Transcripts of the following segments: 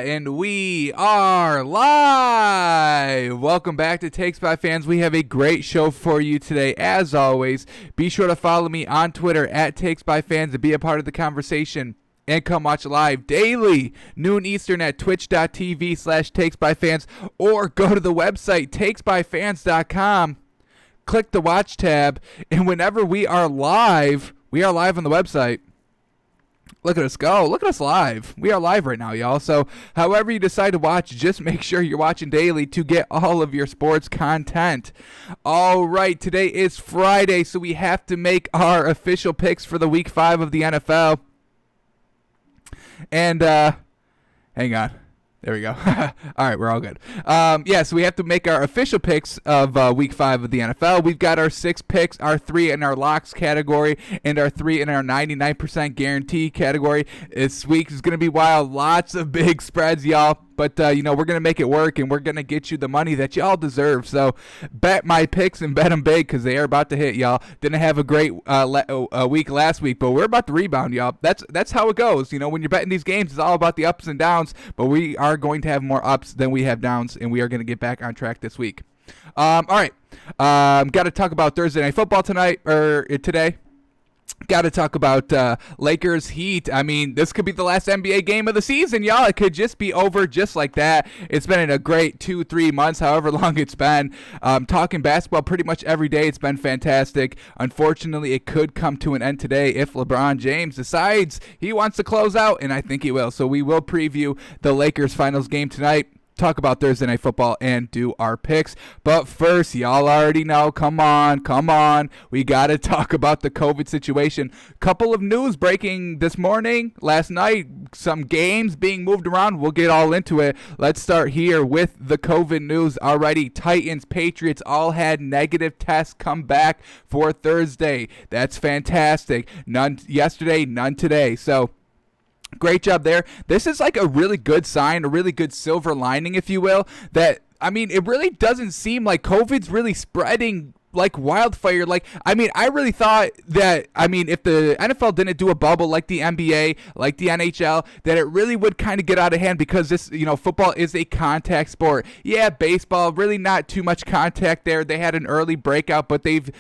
and we are live. Welcome back to Takes by Fans. We have a great show for you today. As always, be sure to follow me on Twitter at Takes by Fans to be a part of the conversation. And come watch live daily, noon Eastern at twitch.tv/takesbyfans, or go to the website takesbyfans.com. Click the watch tab, and whenever we are live on the website. Look at us go. Look at us live. We are live right now, y'all. So however you decide to watch, just make sure you're watching daily to get all of your sports content. All right, today is Friday, so we have to make our official picks for the Week 5 of the NFL. And, hang on. There we go. All right, we're all good. So we have to make our official picks of Week 5 of the NFL. We've got our 6 picks, our 3 in our locks category, and our 3 in our 99% guarantee category. This week is going to be wild. Lots of big spreads, y'all. But, we're going to make it work, and we're going to get you the money that y'all deserve. So bet my picks and bet them big because they are about to hit, y'all. Didn't have a great week last week, but we're about to rebound, y'all. That's how it goes. When you're betting these games, it's all about the ups and downs. But we are going to have more ups than we have downs, and we are going to get back on track this week. All right. Got to talk about Thursday Night Football today. Got to talk about Lakers Heat. I mean, this could be the last NBA game of the season, y'all. It could just be over just like that. It's been a great 2-3 months, however long it's been. Talking basketball pretty much every day. It's been fantastic. Unfortunately, it could come to an end today if LeBron James decides he wants to close out, and I think he will. So we will preview the Lakers finals game tonight. Talk about Thursday Night Football and do our picks. But first, y'all already know, come on. We got to talk about the COVID situation. Couple of news breaking this morning, last night, some games being moved around. We'll get all into it. Let's start here with the COVID news already. Titans, Patriots all had negative tests come back for Thursday. That's fantastic. None yesterday, none today. So, great job there. This is like a really good sign, a really good silver lining, if you will, that, it really doesn't seem like COVID's really spreading like wildfire. I really thought that, if the NFL didn't do a bubble like the NBA, like the NHL, that it really would kind of get out of hand because this, football is a contact sport. Yeah, baseball, really not too much contact there. They had an early breakout, but they've,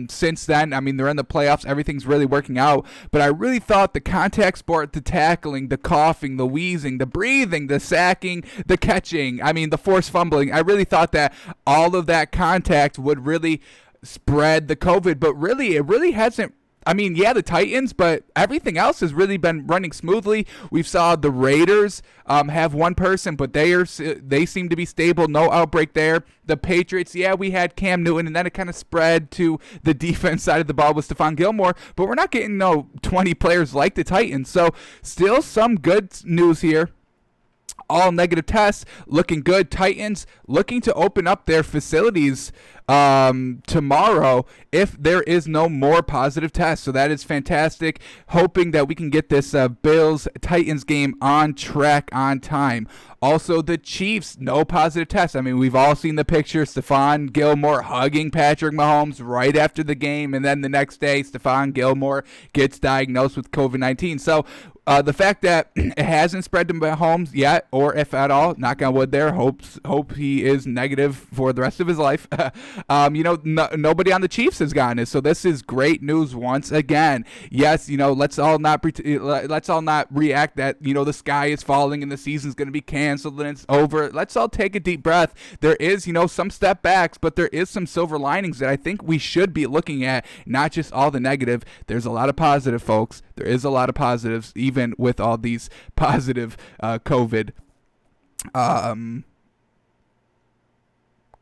since then, they're in the playoffs. Everything's really working out. But I really thought the contact sport, the tackling, the coughing, the wheezing, the breathing, the sacking, the catching, the forced fumbling, I really thought that all of that contact would really spread the COVID, but really, it really hasn't. The Titans, but everything else has really been running smoothly. We've saw the Raiders have one person, but they seem to be stable. No outbreak there. The Patriots, we had Cam Newton, and then it kind of spread to the defense side of the ball with Stephon Gilmore, but we're not getting 20 players like the Titans. So still some good news here. All negative tests, looking good. Titans looking to open up their facilities tomorrow if there is no more positive tests. So that is fantastic. Hoping that we can get this Bills-Titans game on track, on time. Also, the Chiefs, no positive tests. We've all seen the picture. Stephon Gilmore hugging Patrick Mahomes right after the game, and then the next day, Stephon Gilmore gets diagnosed with COVID-19. So the fact that it hasn't spread to Mahomes yet, or if at all, knock on wood there, hope he is negative for the rest of his life. Nobody on the Chiefs has gotten it, so this is great news once again. Yes, let's all not react that the sky is falling and the season's going to be canceled and it's over. Let's all take a deep breath. There is some step backs, but there is some silver linings that I think we should be looking at, not just all the negative. There's a lot of positive, folks. There is a lot of positives, even with all these positive COVID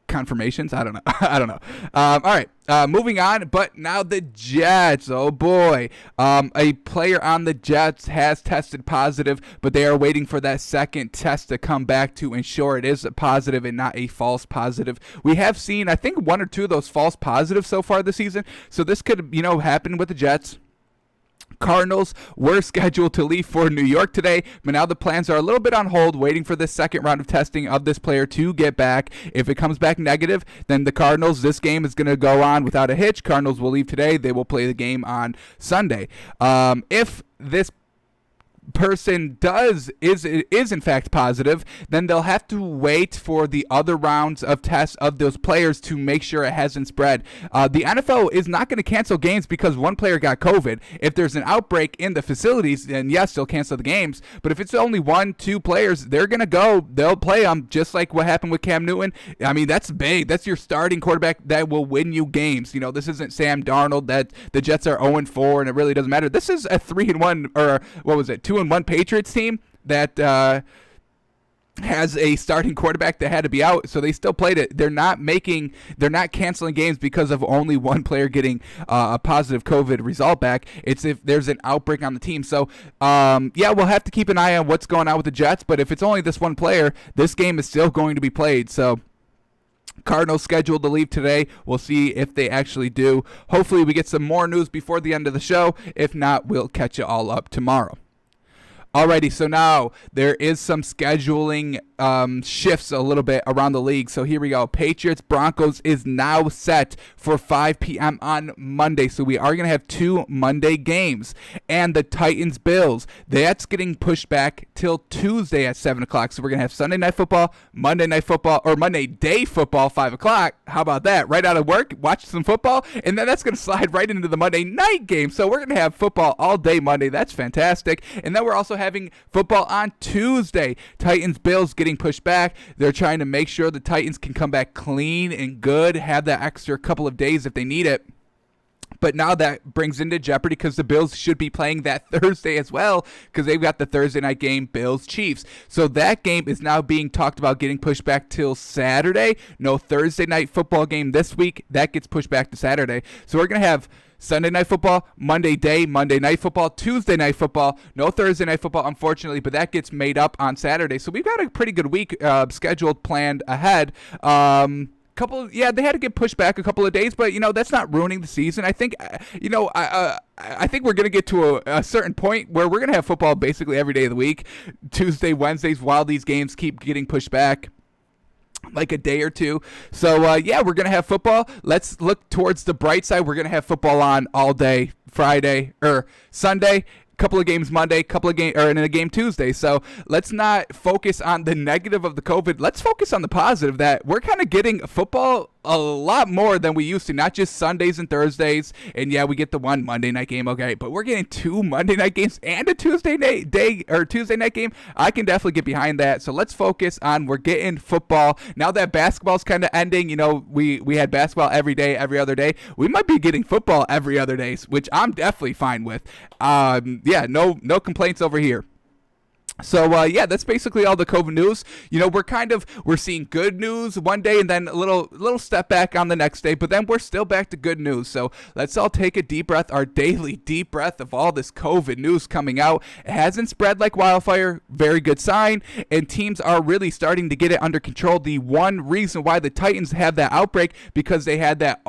confirmations. I don't know. All right. Moving on, but now the Jets. Oh boy. A player on the Jets has tested positive, but they are waiting for that second test to come back to ensure it is a positive and not a false positive. We have seen, I think, 1 or 2 of those false positives so far this season. So this could, happen with the Jets. Cardinals were scheduled to leave for New York today, but now the plans are a little bit on hold, waiting for the second round of testing of this player to get back. If it comes back negative, then the Cardinals, this game is going to go on without a hitch. Cardinals will leave today. They will play the game on Sunday. If this person is in fact positive, then they'll have to wait for the other rounds of tests of those players to make sure it hasn't spread. The NFL is not going to cancel games because one player got COVID. If there's an outbreak in the facilities, then yes, they'll cancel the games. But if it's only 1-2 players, they're going to go. They'll play them, just like what happened with Cam Newton. I mean, that's big. That's your starting quarterback that will win you games. You know, this isn't Sam Darnold that the Jets are 0-4 and it really doesn't matter. This is a 3-1, or what was it, 2-1 Patriots team that has a starting quarterback that had to be out, so they still played it. They're not canceling games because of only one player getting a positive COVID result back. It's if there's an outbreak on the team. So, yeah, we'll have to keep an eye on what's going on with the Jets, but if it's only this one player, this game is still going to be played. So, Cardinals scheduled to leave today. We'll see if they actually do. Hopefully we get some more news before the end of the show. If not, we'll catch you all up tomorrow. Alrighty, so now there is some scheduling shifts a little bit around the league. So here we go. Patriots-Broncos is now set for 5 p.m. on Monday. So we are going to have 2 Monday games. And the Titans-Bills, that's getting pushed back till Tuesday at 7 o'clock. So we're going to have Sunday Night Football, Monday Night Football, or Monday Day Football, 5 o'clock. How about that? Right out of work, watch some football, and then that's going to slide right into the Monday night game. So we're going to have football all day Monday. That's fantastic. And then we're also having football on Tuesday. Titans-Bills getting pushed back. They're trying to make sure the Titans can come back clean and good, have that extra couple of days if they need it. But now that brings into jeopardy because the Bills should be playing that Thursday as well because they've got the Thursday night game, Bills-Chiefs. So that game is now being talked about getting pushed back till Saturday. No Thursday night football game this week. That gets pushed back to Saturday. So we're going to have Sunday Night Football, Monday Day, Monday Night Football, Tuesday Night Football, no Thursday Night Football, unfortunately, but that gets made up on Saturday. So we've got a pretty good week scheduled, planned ahead. They had to get pushed back a couple of days, but, that's not ruining the season. I think, I think we're going to get to a certain point where we're going to have football basically every day of the week, Tuesday, Wednesdays, while these games keep getting pushed back like a day or two. So, we're going to have football. Let's look towards the bright side. We're going to have football on all day Friday or Sunday. Couple of games Monday, and a game Tuesday. So let's not focus on the negative of the COVID. Let's focus on the positive that we're kind of getting football a lot more than we used to, not just Sundays and Thursdays. And yeah, we get the one Monday night game, okay, but we're getting 2 Monday night games and a Tuesday night game. I can definitely get behind that. So let's focus on we're getting football. Now that basketball's kind of ending, we had basketball every day, every other day. We might be getting football every other day, which I'm definitely fine with. No complaints over here. So, that's basically all the COVID news. We're seeing good news one day and then a little step back on the next day, but then we're still back to good news. So let's all take a deep breath, our daily deep breath of all this COVID news coming out. It hasn't spread like wildfire, very good sign, and teams are really starting to get it under control. The one reason why the Titans have that outbreak, because they had that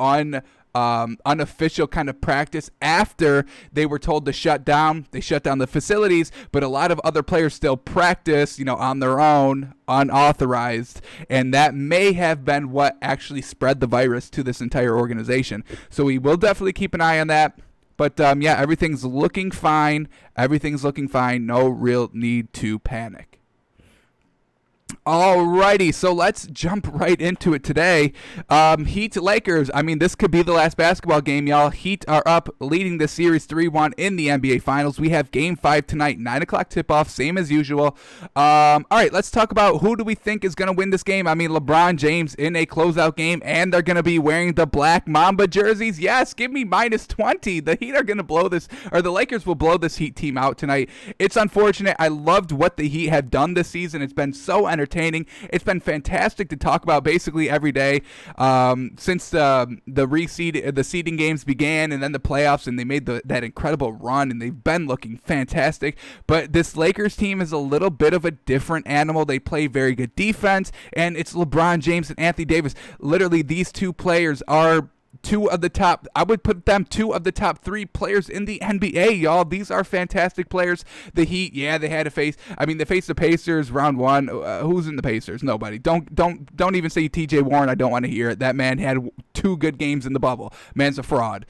unofficial kind of practice after they were told to shut down. They shut down the facilities, but a lot of other players still practice, on their own, unauthorized, and that may have been what actually spread the virus to this entire organization. So we will definitely keep an eye on that. But, everything's looking fine. No real need to panic. Alrighty, so let's jump right into it today. Heat Lakers. This could be the last basketball game, y'all. Heat are up, leading the series 3-1 in the NBA Finals. We have Game 5 tonight, 9 o'clock tip-off, same as usual. All right, let's talk about who do we think is going to win this game. LeBron James in a closeout game, and they're going to be wearing the Black Mamba jerseys. Yes, give me -20. The Heat are going to the Lakers will blow this Heat team out tonight. It's unfortunate. I loved what the Heat have done this season. It's been so entertaining. It's been fantastic to talk about basically every day since the seeding games began and then the playoffs, and they made that incredible run, and they've been looking fantastic. But this Lakers team is a little bit of a different animal. They play very good defense, and it's LeBron James and Anthony Davis. Literally, these two players are I would put them 2 of the top 3 players in the NBA, y'all. These are fantastic players. The Heat, they had to face, they faced the Pacers round 1. Who's in the Pacers? Nobody. Don't even say TJ Warren. I don't want to hear it. That man had 2 good games in the bubble. Man's a fraud.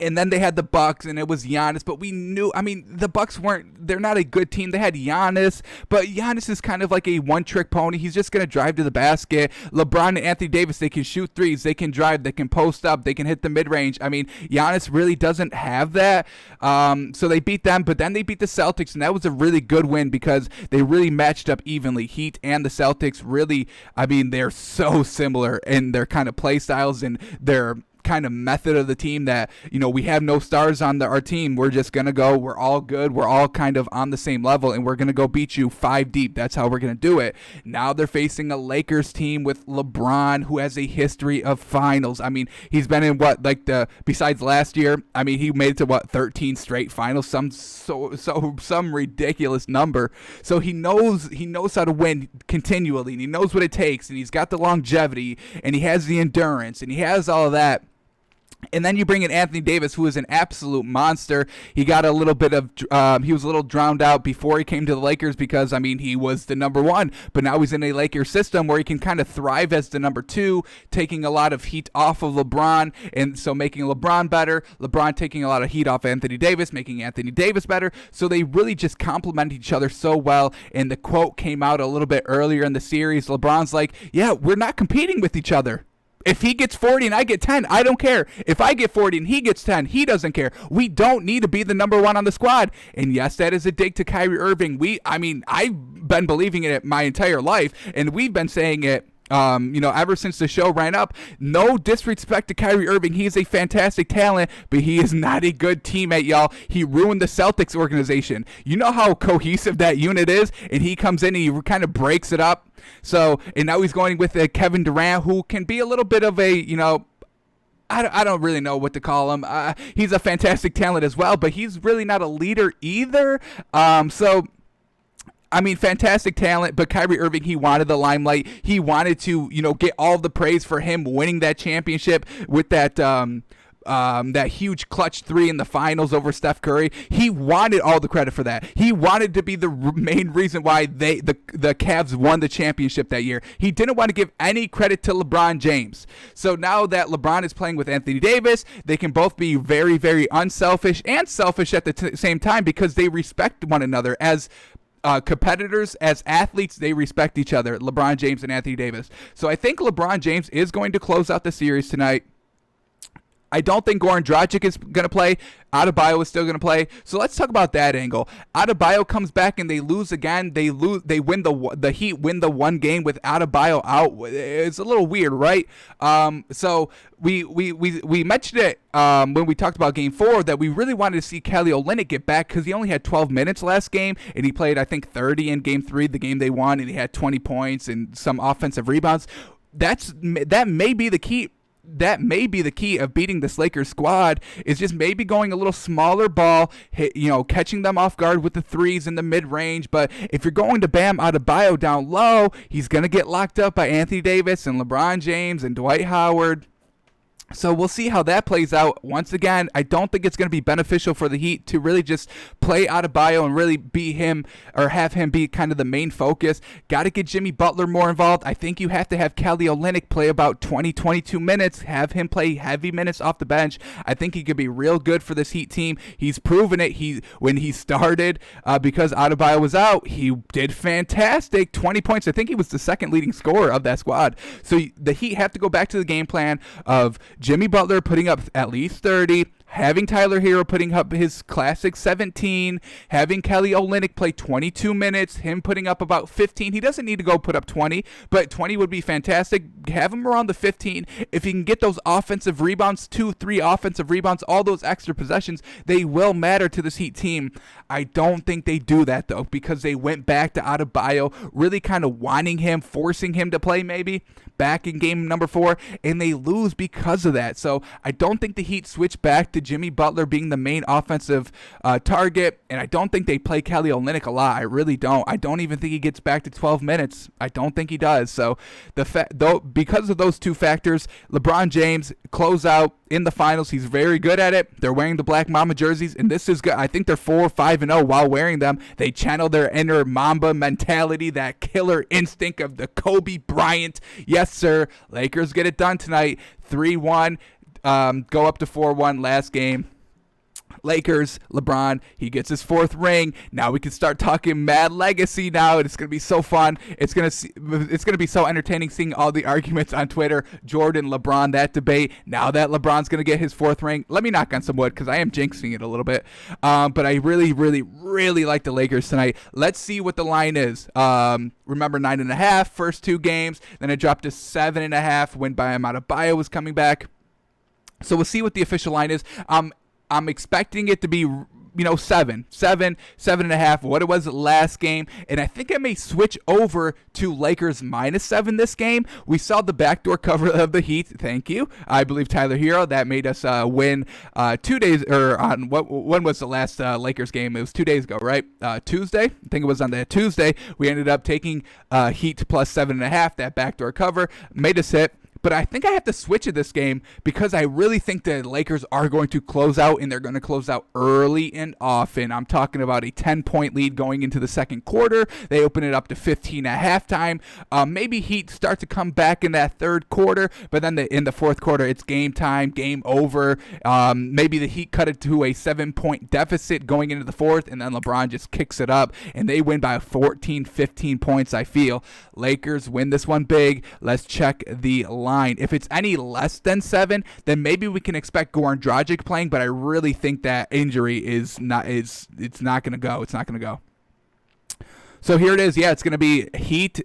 And then they had the Bucks, and it was Giannis. But we knew, I mean, the Bucks they're not a good team. They had Giannis, but Giannis is kind of like a one-trick pony. He's just going to drive to the basket. LeBron and Anthony Davis, they can shoot threes. They can drive. They can post up. They can hit the mid-range. I mean, Giannis really doesn't have that. So they beat them, but then they beat the Celtics, and that was a really good win because they really matched up evenly. Heat and the Celtics really, I mean, they're so similar in their kind of play styles and their kind of method of the team that, you know, we have no stars on our team. We're just going to go. We're all good. We're all kind of on the same level, and we're going to go beat you 5 deep. That's how we're going to do it. Now they're facing a Lakers team with LeBron, who has a history of finals. I mean, he's been in besides last year, I mean, he made it to 13 straight finals, some ridiculous number. So he knows how to win continually, and he knows what it takes, and he's got the longevity, and he has the endurance, and he has all of that. And then you bring in Anthony Davis, who is an absolute monster. He got a little bit of, he was a little drowned out before he came to the Lakers because, I mean, he was the number one. But now he's in a Lakers system where he can kind of thrive as the number two, taking a lot of heat off of LeBron, and so making LeBron better. LeBron taking a lot of heat off Anthony Davis, making Anthony Davis better. So they really just complement each other so well. And the quote came out a little bit earlier in the series. LeBron's like, yeah, we're not competing with each other. If he gets 40 and I get 10, I don't care. If I get 40 and he gets 10, he doesn't care. We don't need to be the number one on the squad. And yes, that is a dig to Kyrie Irving. I've been believing in it my entire life, and we've been saying it ever since the show ran up. No disrespect to Kyrie Irving. He is a fantastic talent, but he is not a good teammate, y'all. He ruined the Celtics organization. You know how cohesive that unit is, and he comes in and he kind of breaks it up. So, and now he's going with Kevin Durant, who can be a little bit of a, I don't really know what to call him. He's a fantastic talent as well, but he's really not a leader either. Fantastic talent, but Kyrie Irving, he wanted the limelight. He wanted to, get all the praise for him winning that championship with that huge clutch 3 in the finals over Steph Curry. He wanted all the credit for that. He wanted to be the main reason why the Cavs won the championship that year. He didn't want to give any credit to LeBron James. So now that LeBron is playing with Anthony Davis, they can both be very, very unselfish and selfish at the same time because they respect one another as competitors, as athletes. They respect each other, LeBron James and Anthony Davis. So I think LeBron James is going to close out the series tonight. I don't think Goran Dragic is going to play. Adebayo is still going to play. So let's talk about that angle. Adebayo comes back and they lose again. They win the Heat win the one game with Adebayo out. It's a little weird, right? So we mentioned it when we talked about Game 4 that we really wanted to see Kelly Olynyk get back because he only had 12 minutes last game and he played, I think, 30 in Game 3, the game they won, and he had 20 points and some offensive rebounds. That may be the key. That may be the key of beating this Lakers squad, is just maybe going a little smaller ball, catching them off guard with the threes in the mid-range. But if you're going to Bam Adebayo down low, he's going to get locked up by Anthony Davis and LeBron James and Dwight Howard. So we'll see how that plays out. Once again, I don't think it's going to be beneficial for the Heat to really just play Adebayo and really be him or have him be kind of the main focus. Got to get Jimmy Butler more involved. I think you have to have Kelly Olynyk play about 20, 22 minutes, have him play heavy minutes off the bench. I think he could be real good for this Heat team. He's proven it. When he started, because Adebayo was out, he did fantastic. 20 points. I think he was the second leading scorer of that squad. So the Heat have to go back to the game plan of Jimmy Butler putting up at least 30, having Tyler Hero putting up his classic 17, having Kelly Olynyk play 22 minutes, him putting up about 15. He doesn't need to go put up 20, but 20 would be fantastic. Have him around the 15. If he can get those offensive rebounds, 2-3 offensive rebounds, all those extra possessions, they will matter to this Heat team. I don't think they do that, though, because they went back to Adebayo, really kind of wanting him, forcing him to play maybe back in game number 4, and they lose because of that. So I don't think the Heat switch back to Jimmy Butler being the main offensive target, and I don't think they play Kelly Olynyk a lot. I really don't. I don't even think he gets back to 12 minutes. I don't think he does. So because of those two factors, LeBron James close out in the finals. He's very good at it. They're wearing the Black Mamba jerseys, and this is good. I think they're 4-5-0 while wearing them. They channel their inner Mamba mentality, that killer instinct of the Kobe Bryant. Yes, sir. Lakers get it done tonight. 3-1. go up to 4-1 last game. Lakers, LeBron, he gets his 4th ring. Now we can start talking mad legacy now, and it's going to be so fun. It's going to be so entertaining seeing all the arguments on Twitter. Jordan, LeBron, that debate. Now that LeBron's going to get his 4th ring, let me knock on some wood because I am jinxing it a little bit. But I really, really, really like the Lakers tonight. Let's see what the line is. Remember 9.5 first 2 games, then it dropped to 7.5 when Bam Adebayo was coming back. So we'll see what the official line is. I'm expecting it to be, 7.5, what it was last game. And I think I may switch over to Lakers -7 this game. We saw the backdoor cover of the Heat. Thank you. I believe Tyler Hero. That made us win 2 days, or on when was the last Lakers game? It was 2 days ago, right? Tuesday. I think it was on that Tuesday. We ended up taking Heat plus 7.5. That backdoor cover made us hit. But I think I have to switch it this game because I really think the Lakers are going to close out, and they're going to close out early and often. I'm talking about a 10-point lead going into the second quarter. They open it up to 15 at halftime. Maybe Heat start to come back in that third quarter, but then in the fourth quarter, it's game time, game over. Maybe the Heat cut it to a 7-point deficit going into the fourth, and then LeBron just kicks it up, and they win by 14, 15 points, I feel. Lakers win this one big. Let's check the line. If it's any less than 7, then maybe we can expect Goran Dragic playing, but I really think that injury it's not going to go. It's not going to go. So here it is. Yeah, it's going to be Heat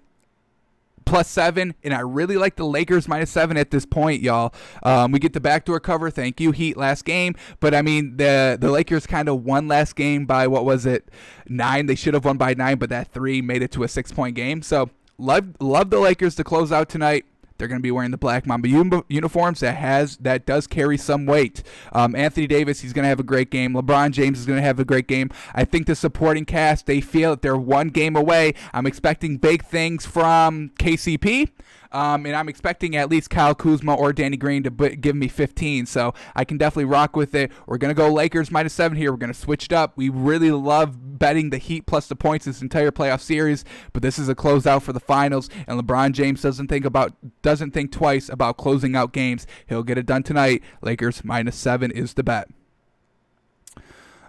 plus 7, and I really like the Lakers -7 at this point, y'all. We get the backdoor cover. Thank you, Heat, last game. But, I mean, the Lakers kind of won last game by, 9? They should have won by 9, but that 3 made it to a 6-point game. So, love the Lakers to close out tonight. They're going to be wearing the Black Mamba uniforms. That does carry some weight. Anthony Davis, he's going to have a great game. LeBron James is going to have a great game. I think the supporting cast, they feel that they're one game away. I'm expecting big things from KCP. And I'm expecting at least Kyle Kuzma or Danny Green to give me 15. So I can definitely rock with it. We're going to go Lakers -7 here. We're going to switch it up. We really love betting the Heat plus the points this entire playoff series. But this is a closeout for the finals. And LeBron James doesn't think twice about closing out games. He'll get it done tonight. Lakers -7 is the bet.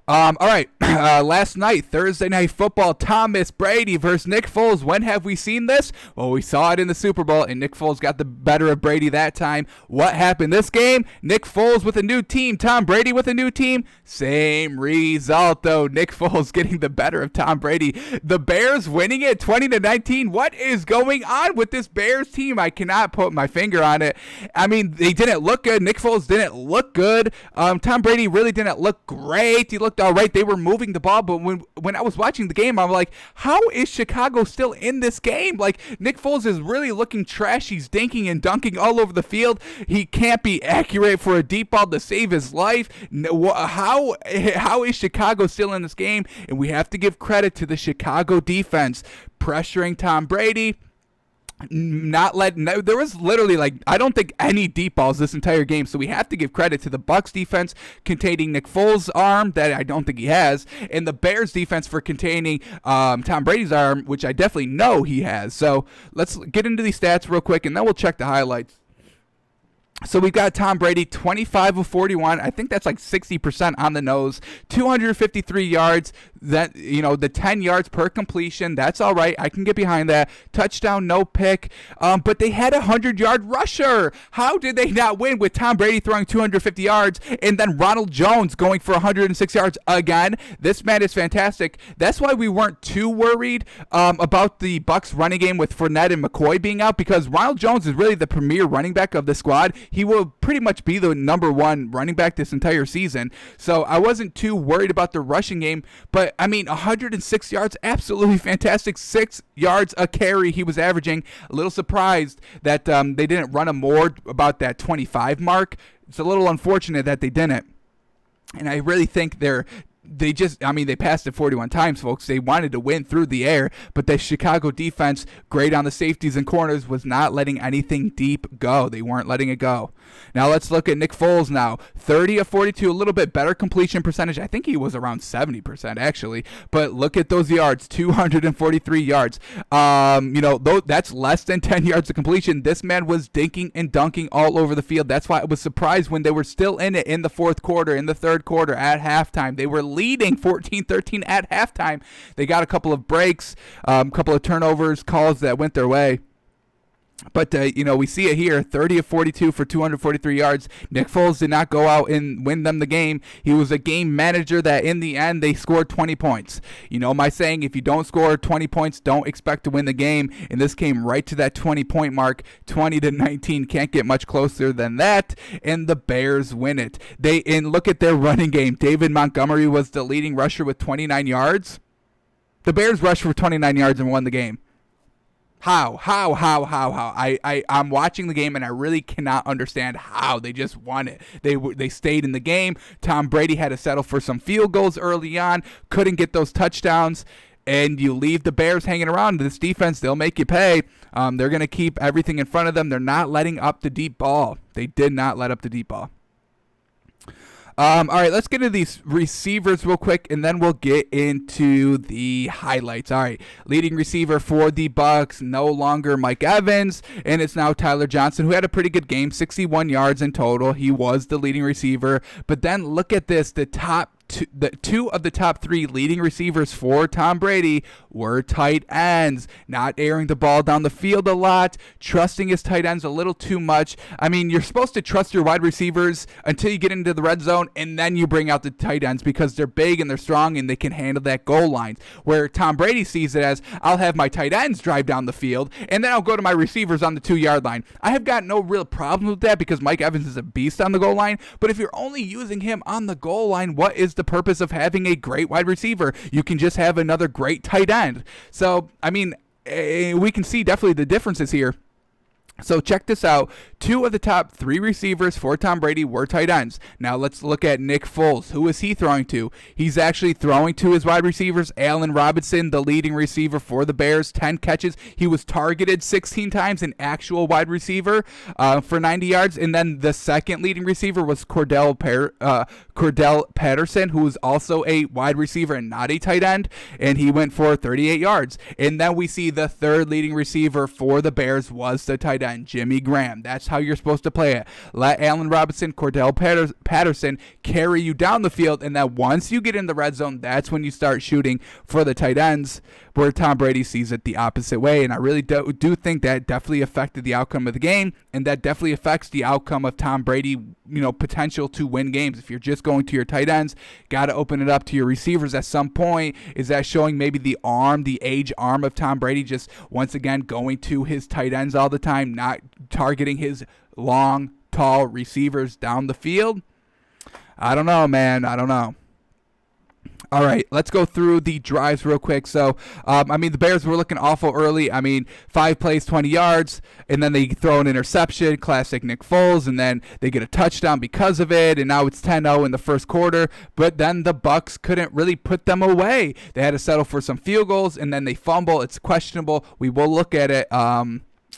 All right, last night, Thursday Night Football, Thomas Brady versus Nick Foles. When have we seen this? Well, we saw it in the Super Bowl, and Nick Foles got the better of Brady that time. What happened this game? Nick Foles with a new team, Tom Brady with a new team. Same result, though. Nick Foles getting the better of Tom Brady. The Bears winning it 20-19. What is going on with this Bears team? I cannot put my finger on it. I mean, they didn't look good. Nick Foles didn't look good. Tom Brady really didn't look great. He looked all right. They were moving the ball, but when I was watching the game, I'm like, how is Chicago still in this game? Like, Nick Foles is really looking trash. He's dinking and dunking all over the field. He can't be accurate for a deep ball to save his life. How is Chicago still in this game? And we have to give credit to the Chicago defense pressuring Tom Brady. There was literally I don't think any deep balls this entire game, so we have to give credit to the Bucs defense containing Nick Foles' arm that I don't think he has, and the Bears defense for containing Tom Brady's arm, which I definitely know he has. So let's get into these stats real quick, and then we'll check the highlights. So we've got Tom Brady, 25 of 41. I think that's like 60% on the nose. 253 yards. That, the 10 yards per completion. That's all right. I can get behind that. Touchdown, no pick. But they had a 100-yard rusher. How did they not win with Tom Brady throwing 250 yards and then Ronald Jones going for 106 yards again? This man is fantastic. That's why we weren't too worried about the Bucs running game with Fournette and McCoy being out, because Ronald Jones is really the premier running back of the squad. He will pretty much be the number one running back this entire season. So I wasn't too worried about the rushing game. But, 106 yards, absolutely fantastic. 6 yards a carry he was averaging. A little surprised that they didn't run him more about that 25 mark. It's a little unfortunate that they didn't. And I really think they passed it 41 times, folks. They wanted to win through the air, but the Chicago defense, great on the safeties and corners, was not letting anything deep go. They weren't letting it go. Now let's look at Nick Foles now. 30 of 42, a little bit better completion percentage. I think he was around 70% actually. But look at those yards, 243 yards. That's less than 10 yards of completion. This man was dinking and dunking all over the field. That's why I was surprised when they were still in it in the fourth quarter, in the third quarter, at halftime. They were leading 14-13 at halftime. They got a couple of breaks, a couple of turnovers, calls that went their way. But, we see it here, 30 of 42 for 243 yards. Nick Foles did not go out and win them the game. He was a game manager that in the end they scored 20 points. You know my saying, if you don't score 20 points, don't expect to win the game. And this came right to that 20-point mark, 20-19. Can't get much closer than that. And the Bears win it. And look at their running game. David Montgomery was the leading rusher with 29 yards. The Bears rushed for 29 yards and won the game. How? I'm watching the game and I really cannot understand how they just won it. They stayed in the game. Tom Brady had to settle for some field goals early on, couldn't get those touchdowns, and you leave the Bears hanging around. This defense, they'll make you pay. They're going to keep everything in front of them. They're not letting up the deep ball. They did not let up the deep ball. All right, let's get into these receivers real quick, and then we'll get into the highlights. All right, leading receiver for the Bucs, no longer Mike Evans, and it's now Tyler Johnson, who had a pretty good game, 61 yards in total. He was the leading receiver. But then look at this, two of the top three leading receivers for Tom Brady were tight ends, not airing the ball down the field a lot, trusting his tight ends a little too much. I mean, you're supposed to trust your wide receivers until you get into the red zone, and then you bring out the tight ends because they're big and they're strong and they can handle that goal line. Where Tom Brady sees it as, I'll have my tight ends drive down the field, and then I'll go to my receivers on the 2-yard line. I have got no real problem with that because Mike Evans is a beast on the goal line, but if you're only using him on the goal line, what is the purpose of having a great wide receiver? You can just have another great tight end. So, I mean, we can see definitely the differences here. So check this out. 2 of the top 3 receivers for Tom Brady were tight ends. Now let's look at Nick Foles. Who is he throwing to? He's actually throwing to his wide receivers. Allen Robinson, the leading receiver for the Bears, 10 catches. He was targeted 16 times, an actual wide receiver for 90 yards. And then the second leading receiver was Cordell Patterson, who was also a wide receiver and not a tight end, and he went for 38 yards. And then we see the third leading receiver for the Bears was the tight end, Jimmy Graham. That's how you're supposed to play it. Let Allen Robinson, Cordell Patterson carry you down the field, and then once you get in the red zone, that's when you start shooting for the tight ends, where Tom Brady sees it the opposite way. And I really do think that definitely affected the outcome of the game, and that definitely affects the outcome of Tom Brady, potential to win games. If you're just going to your tight ends, got to open it up to your receivers at some point. Is that showing maybe the age arm of Tom Brady, just once again going to his tight ends all the time, not targeting his long, tall receivers down the field? I don't know, man. I don't know. All right, let's go through the drives real quick. So, the Bears were looking awful early. 5 plays, 20 yards, and then they throw an interception, classic Nick Foles, and then they get a touchdown because of it, and now it's 10-0 in the first quarter. But then the Bucs couldn't really put them away. They had to settle for some field goals, and then they fumble. It's questionable. We will look at it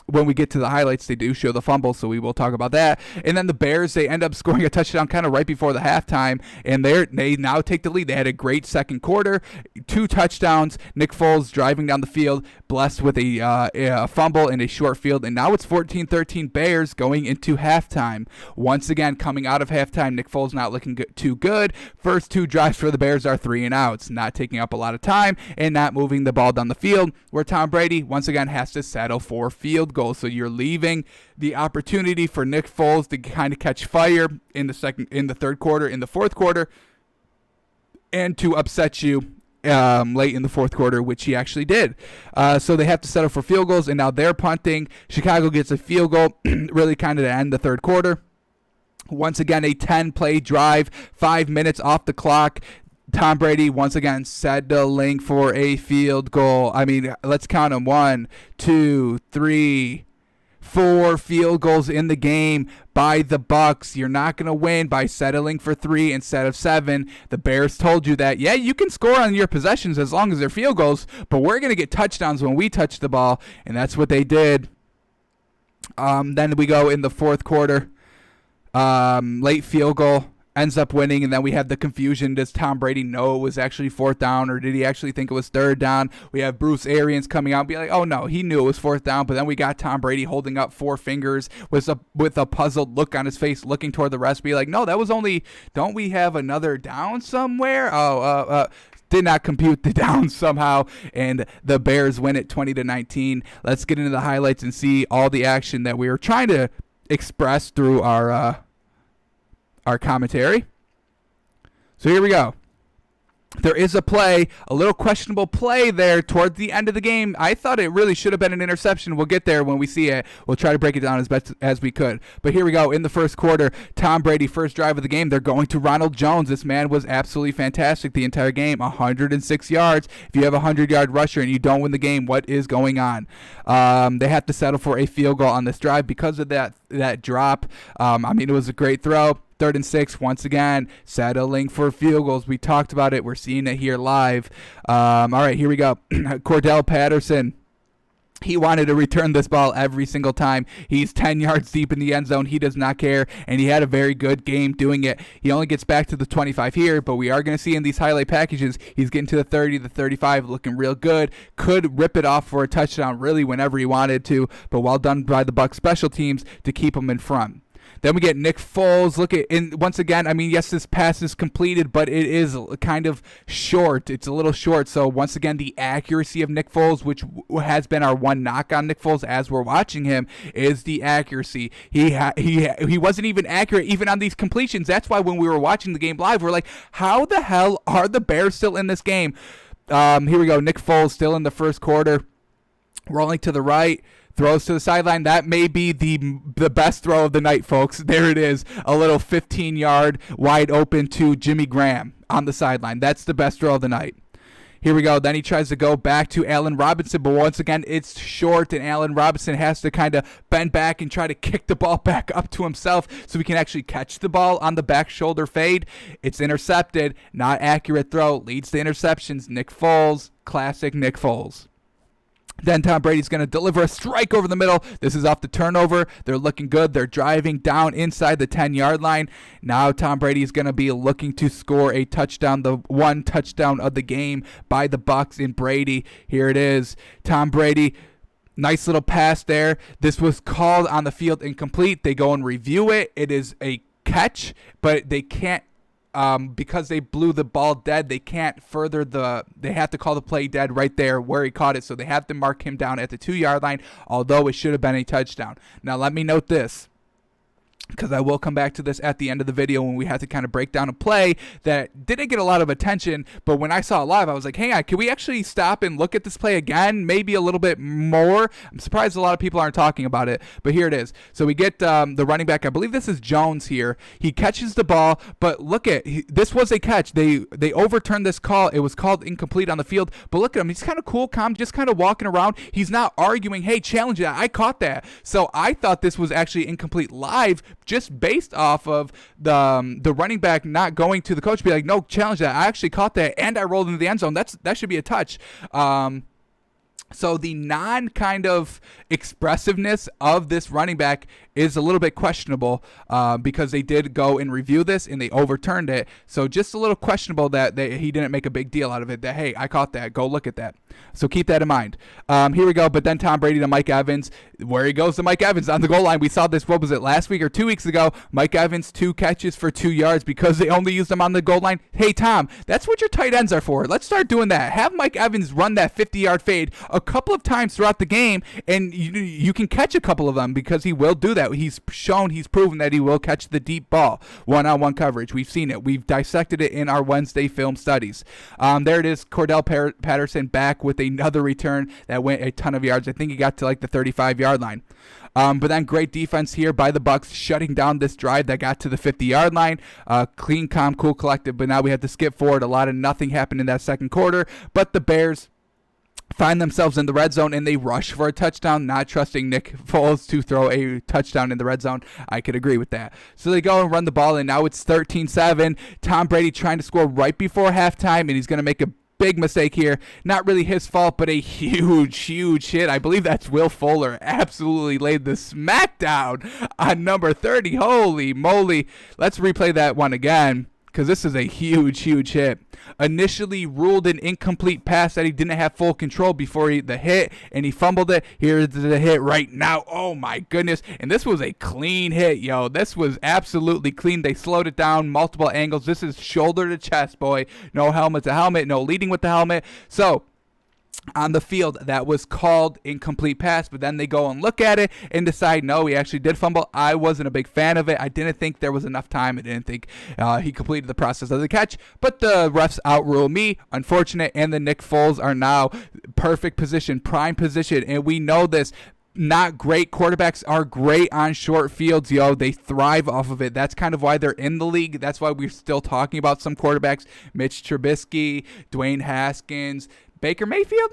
when we get to the highlights. They do show the fumble, so we will talk about that. And then the Bears, they end up scoring a touchdown kind of right before the halftime, and they now take the lead. They had a great second quarter, 2 touchdowns. Nick Foles driving down the field, blessed with a fumble and a short field, and now it's 14-13 Bears going into halftime. Once again, coming out of halftime, Nick Foles not looking too good. First 2 drives for the Bears are 3 and outs, not taking up a lot of time and not moving the ball down the field, where Tom Brady once again has to settle for field goals. So you're leaving the opportunity for Nick Foles to kind of catch fire in the third quarter, in the fourth quarter, and to upset you late in the fourth quarter, which he actually did. So they have to settle for field goals, and now they're punting. Chicago gets a field goal really kind of to end the third quarter. Once again, a 10-play drive, 5 minutes off the clock. Tom Brady once again settling for a field goal. Let's count them. 1, 2, 3, 4 field goals in the game by the Bucs. You're not going to win by settling for 3 instead of 7. The Bears told you that, yeah, you can score on your possessions as long as they're field goals, but we're going to get touchdowns when we touch the ball, and that's what they did. Then we go in the fourth quarter. Late field goal ends up winning, and then we have the confusion. Does Tom Brady know it was actually fourth down, or did he actually think it was third down? We have Bruce Arians coming out and be like, oh no, he knew it was fourth down, but then we got Tom Brady holding up four fingers with a puzzled look on his face, looking toward the rest, be like, no, that was only, don't we have another down somewhere? Did not compute the down somehow, and the Bears win it 20-19. Let's get into the highlights and see all the action that we were trying to express through our commentary. So here we go. There is a play, a little questionable play there towards the end of the game. I thought it really should have been an interception. We'll get there when we see it. We'll try to break it down as best as we could. But here we go. In the first quarter, Tom Brady, first drive of the game, they're going to Ronald Jones. This man was absolutely fantastic the entire game. 106 yards. If you have a 100-yard rusher and you don't win the game, what is going on? They have to settle for a field goal on this drive because of that drop. It was a great throw. 3rd and 6, once again, settling for field goals. We talked about it. We're seeing it here live. All right, here we go. Cordell Patterson. He wanted to return this ball every single time. He's 10 yards deep in the end zone. He does not care, and he had a very good game doing it. He only gets back to the 25 here, but we are going to see in these highlight packages, he's getting to the 30, the 35, looking real good. Could rip it off for a touchdown really whenever he wanted to, but well done by the Bucs special teams to keep him in front. Then we get Nick Foles. Once again, yes, this pass is completed, but it is kind of short. It's a little short. So once again, the accuracy of Nick Foles, which has been our one knock on Nick Foles as we're watching him, is the accuracy. He wasn't even accurate even on these completions. That's why when we were watching the game live, we're like, how the hell are the Bears still in this game? Here we go. Nick Foles still in the first quarter. Rolling to the right. Throws to the sideline. That may be the best throw of the night, folks. There it is. A little 15-yard wide open to Jimmy Graham on the sideline. That's the best throw of the night. Here we go. Then he tries to go back to Allen Robinson, but once again, it's short, and Allen Robinson has to kind of bend back and try to kick the ball back up to himself so he can actually catch the ball on the back shoulder fade. It's intercepted. Not accurate throw. Leads to interceptions. Nick Foles. Classic Nick Foles. Then Tom Brady's going to deliver a strike over the middle. This is off the turnover. They're looking good. They're driving down inside the 10-yard line. Now Tom Brady is going to be looking to score a touchdown, the one touchdown of the game by the Bucs in Brady. Here it is. Tom Brady, nice little pass there. This was called on the field incomplete. They go and review it. It is a catch, but they can't. Because they blew the ball dead, they can't further they have to call the play dead right there where he caught it, so they have to mark him down at the 2-yard line, although it should have been a touchdown. Now let me note this, because I will come back to this at the end of the video when we have to kind of break down a play that didn't get a lot of attention, but when I saw it live, I was like, hang on, can we actually stop and look at this play again, maybe a little bit more? I'm surprised a lot of people aren't talking about it, but here it is. So we get the running back, I believe this is Jones here. He catches the ball, but look at, this was a catch. They overturned this call. It was called incomplete on the field, but look at him. He's kind of cool, calm, just kind of walking around. He's not arguing, hey, challenge that. I caught that. So I thought this was actually incomplete live, just based off of the running back not going to the coach, be like, no, challenge that. I actually caught that, and I rolled into the end zone. That should be a touch. So the non-kind of expressiveness of this running back is a little bit questionable because they did go and review this and they overturned it. So just a little questionable that he didn't make a big deal out of it, that, hey, I caught that. Go look at that. So keep that in mind. Here we go. But then Tom Brady to Mike Evans. Where he goes to Mike Evans on the goal line. We saw this, what was it, last week or 2 weeks ago? Mike Evans, 2 catches for 2 yards because they only used him on the goal line. Hey, Tom, that's what your tight ends are for. Let's start doing that. Have Mike Evans run that 50-yard fade a couple of times throughout the game, and you can catch a couple of them because he will do that. He's proven that he will catch the deep ball, one-on-one coverage. We've seen it. We've dissected it in our Wednesday film studies. There it is, Cordell Patterson back with another return that went a ton of yards. I think he got to like the 35-yard line. But then great defense here by the Bucs, shutting down this drive that got to the 50-yard line. Clean, calm, cool, collected. But now we have to skip forward. A lot of nothing happened in that second quarter. But the Bears find themselves in the red zone, and they rush for a touchdown, not trusting Nick Foles to throw a touchdown in the red zone. I could agree with that. So they go and run the ball, and now it's 13-7. Tom Brady trying to score right before halftime, and he's going to make a big mistake here. Not really his fault, but a huge hit. I believe that's Will Fuller. Absolutely laid the smackdown on number 30. Holy moly. Let's replay that one again, because this is a huge hit. Initially ruled an incomplete pass that he didn't have full control before the hit, and he fumbled it. Here's the hit right now. Oh my goodness. And this was a clean hit, yo. This was absolutely clean. They slowed it down, multiple angles. This is shoulder to chest, boy. No helmet to helmet, no leading with the helmet. So on the field, that was called incomplete pass, but then they go and look at it and decide, no, he actually did fumble. I wasn't a big fan of it. I didn't think there was enough time. I didn't think he completed the process of the catch, but the refs outrule me. Unfortunate, and the Nick Foles are now perfect position, prime position, and we know this. Not great quarterbacks are great on short fields, yo. They thrive off of it. That's kind of why they're in the league. That's why we're still talking about some quarterbacks. Mitch Trubisky, Dwayne Haskins, Baker Mayfield,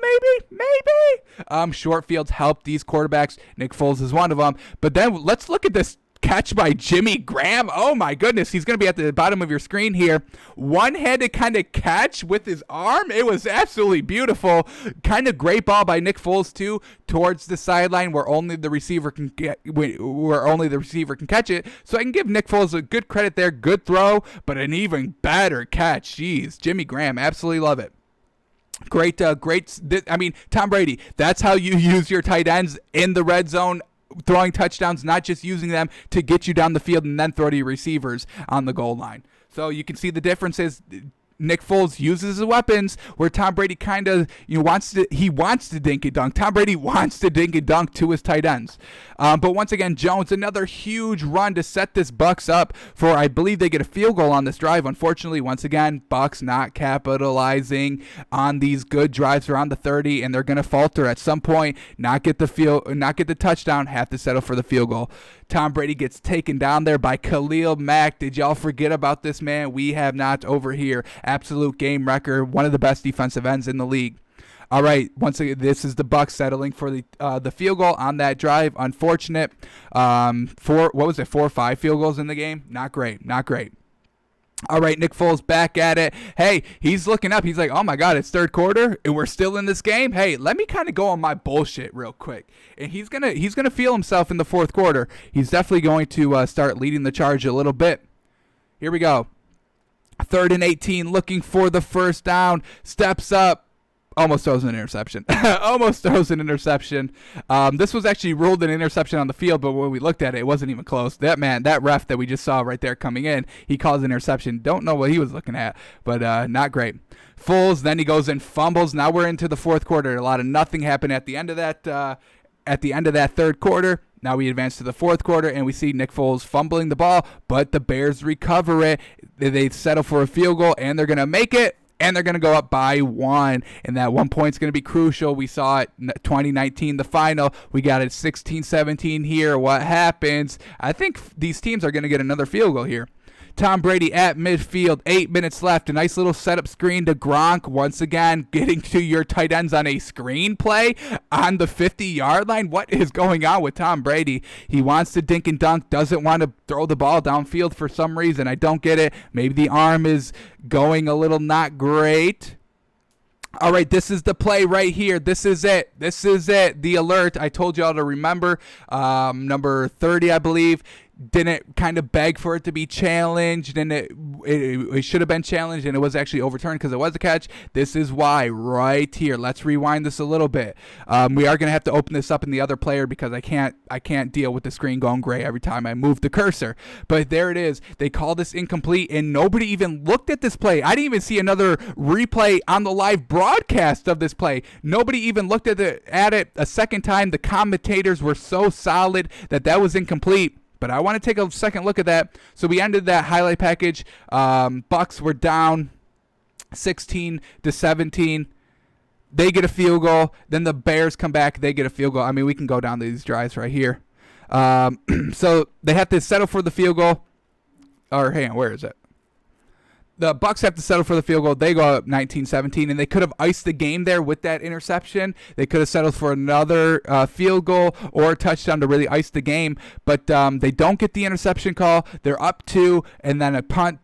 maybe. Short fields help these quarterbacks. Nick Foles is one of them. But then let's look at this catch by Jimmy Graham. Oh my goodness, he's going to be at the bottom of your screen here. One-handed kind of catch with his arm. It was absolutely beautiful. Kind of great ball by Nick Foles too, towards the sideline where only the receiver can catch it. So I can give Nick Foles a good credit there. Good throw, but an even better catch. Jeez, Jimmy Graham, absolutely love it. Great. I mean, Tom Brady, that's how you use your tight ends in the red zone, throwing touchdowns, not just using them to get you down the field and then throw to your receivers on the goal line. So you can see the differences. Nick Foles uses his weapons where Tom Brady kind of wants to dink and dunk. Tom Brady wants to dink and dunk to his tight ends. But once again, Jones, another huge run to set this Bucs up for, I believe they get a field goal on this drive. Unfortunately, once again, Bucs not capitalizing on these good drives around the 30, and they're going to falter at some point, not get the touchdown, have to settle for the field goal. Tom Brady gets taken down there by Khalil Mack. Did y'all forget about this man? We have not over here. Absolute game record, one of the best defensive ends in the league. All right, once again, this is the Bucs settling for the field goal on that drive. Unfortunate. 4 or 5 field goals in the game? Not great. All right, Nick Foles back at it. Hey, he's looking up. He's like, oh, my God, it's third quarter, and we're still in this game? Hey, let me kind of go on my bullshit real quick. And he's gonna feel himself in the fourth quarter. He's definitely going to start leading the charge a little bit. Here we go. 3rd and 18, looking for the first down. Steps up. Almost throws an interception. This was actually ruled an interception on the field, but when we looked at it, it wasn't even close. That ref that we just saw right there coming in, he calls an interception. Don't know what he was looking at, but not great. Foles, then he goes and fumbles. Now we're into the fourth quarter. A lot of nothing happened at the end of that third quarter. Now we advance to the fourth quarter, and we see Nick Foles fumbling the ball, but the Bears recover it. They settle for a field goal, and they're going to make it. And they're going to go up by 1, and that 1 point's going to be crucial. We saw it 2019, the final. We got it 16-17 here. What happens? I think these teams are going to get another field goal here. Tom Brady at midfield, 8 minutes left. A nice little setup screen to Gronk. Once again, getting to your tight ends on a screen play on the 50-yard line. What is going on with Tom Brady? He wants to dink and dunk, doesn't want to throw the ball downfield for some reason. I don't get it. Maybe the arm is going a little not great. All right, this is the play right here. This is it. The alert. I told y'all to remember. Number 30, I believe, didn't kind of beg for it to be challenged, and it should have been challenged, and it was actually overturned because it was a catch. This is why right here. Let's rewind this a little bit. We are going to have to open this up in the other player because I can't deal with the screen going gray every time I move the cursor. But there it is. They call this incomplete, and nobody even looked at this play. I didn't even see another replay on the live broadcast of this play. Nobody even looked at it a second time. The commentators were so solid that was incomplete. But I want to take a second look at that. So we ended that highlight package. Bucs were down 16-17. They get a field goal. Then the Bears come back. They get a field goal. I mean, we can go down to these drives right here. So they have to settle for the field goal. Or hang on, where is it? The Bucs have to settle for the field goal. They go up 19-17, and they could have iced the game there with that interception. They could have settled for another field goal or a touchdown to really ice the game, but they don't get the interception call. They're up 2, and then a punt,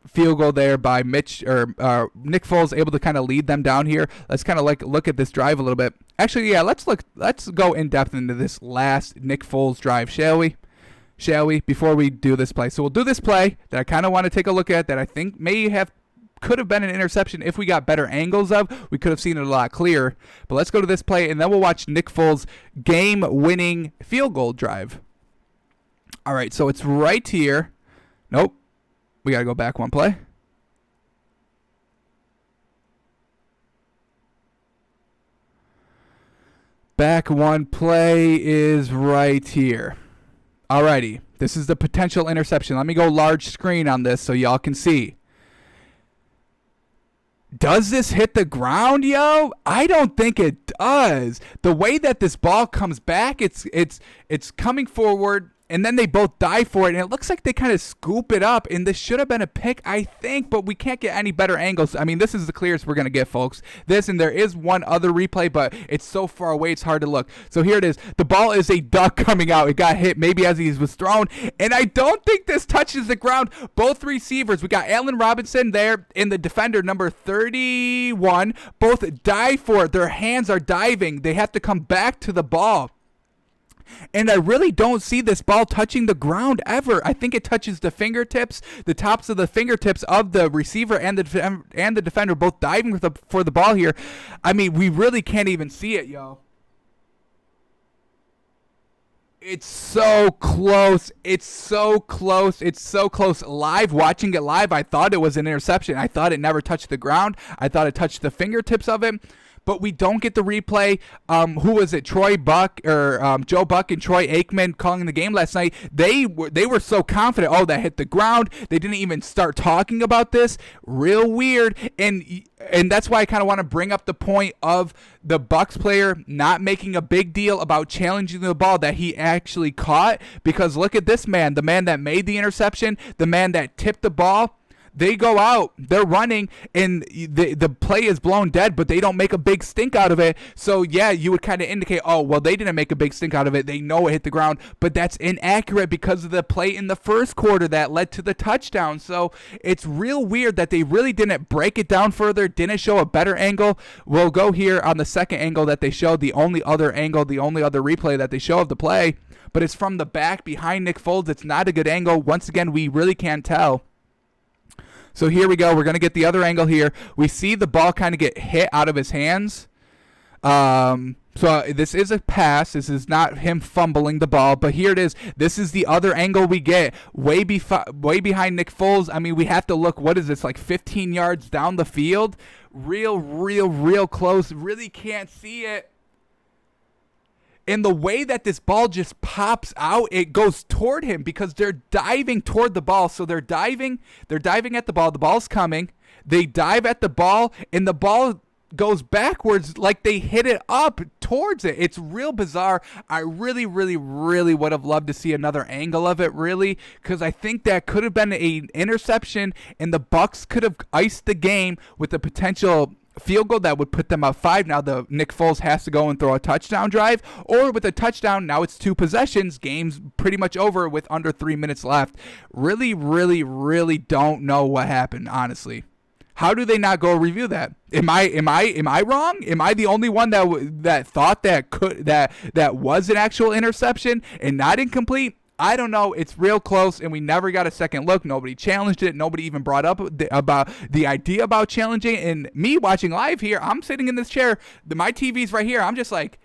field goal there by Nick Foles, able to kind of lead them down here. Let's kind of look at this drive a little bit. Actually, yeah, let's go in depth into this last Nick Foles drive, shall we? Before we do this play. So we'll do this play that I kind of want to take a look at that I think could have been an interception if we got better angles of. We could have seen it a lot clearer. But let's go to this play, and then we'll watch Nick Foles' game-winning field goal drive. All right, so it's right here. Nope. We got to go back one play. Back one play is right here. Alrighty, this is the potential interception. Let me go large screen on this so y'all can see. Does this hit the ground, yo? I don't think it does. The way that this ball comes back, it's coming forward, and then they both dive for it, and it looks like they kind of scoop it up, and this should have been a pick, I think, but we can't get any better angles. I mean, this is the clearest we're going to get, folks. This, and there is one other replay, but it's so far away, it's hard to look. So here it is. The ball is a duck coming out. It got hit maybe as he was thrown, and I don't think this touches the ground. Both receivers, we got Allen Robinson there in the defender, number 31, both dive for it. Their hands are diving. They have to come back to the ball. And I really don't see this ball touching the ground ever. I think it touches the fingertips, the tops of the fingertips of the receiver and the defender, both diving for the ball here. I mean, we really can't even see it, yo. It's so close. It's so close. It's so close. Live, watching it live, I thought it was an interception. I thought it never touched the ground. I thought it touched the fingertips of it. But we don't get the replay. Who was it? Joe Buck and Troy Aikman calling the game last night. They were so confident. Oh, that hit the ground. They didn't even start talking about this. Real weird. And that's why I kind of want to bring up the point of the Bucks player not making a big deal about challenging the ball that he actually caught. Because look at this man, the man that made the interception, the man that tipped the ball. They go out, they're running, and the play is blown dead, but they don't make a big stink out of it. So, yeah, you would kind of indicate, oh, well, they didn't make a big stink out of it. They know it hit the ground, but that's inaccurate because of the play in the first quarter that led to the touchdown. So, it's real weird that they really didn't break it down further, didn't show a better angle. We'll go here on the second angle that they showed, the only other replay that they show of the play, but it's from the back behind Nick Foles. It's not a good angle. Once again, we really can't tell. So here we go. We're going to get the other angle here. We see the ball kind of get hit out of his hands. So this is a pass. This is not him fumbling the ball, but here it is. This is the other angle we get way behind Nick Foles. I mean, we have to look, what is this, like 15 yards down the field? Real close. Really can't see it. And the way that this ball just pops out, it goes toward him because they're diving toward the ball. So they're diving at the ball. The ball's coming. They dive at the ball, and the ball goes backwards like they hit it up towards it. It's real bizarre. I really would have loved to see another angle of it, really, because I think that could have been an interception, and the Bucks could have iced the game with the potential field goal that would put them up 5. Now the Nick Foles has to go and throw a touchdown drive, or with a touchdown, now it's 2 possessions. Game's pretty much over with under 3 minutes left. Really don't know what happened, honestly. How do they not go review that? Am I wrong? Am I the only one that thought that was an actual interception and not incomplete? I don't know. It's real close, and we never got a second look. Nobody challenged it. Nobody even brought up about the idea about challenging. And me watching live here, I'm sitting in this chair. My TV's right here. I'm just like,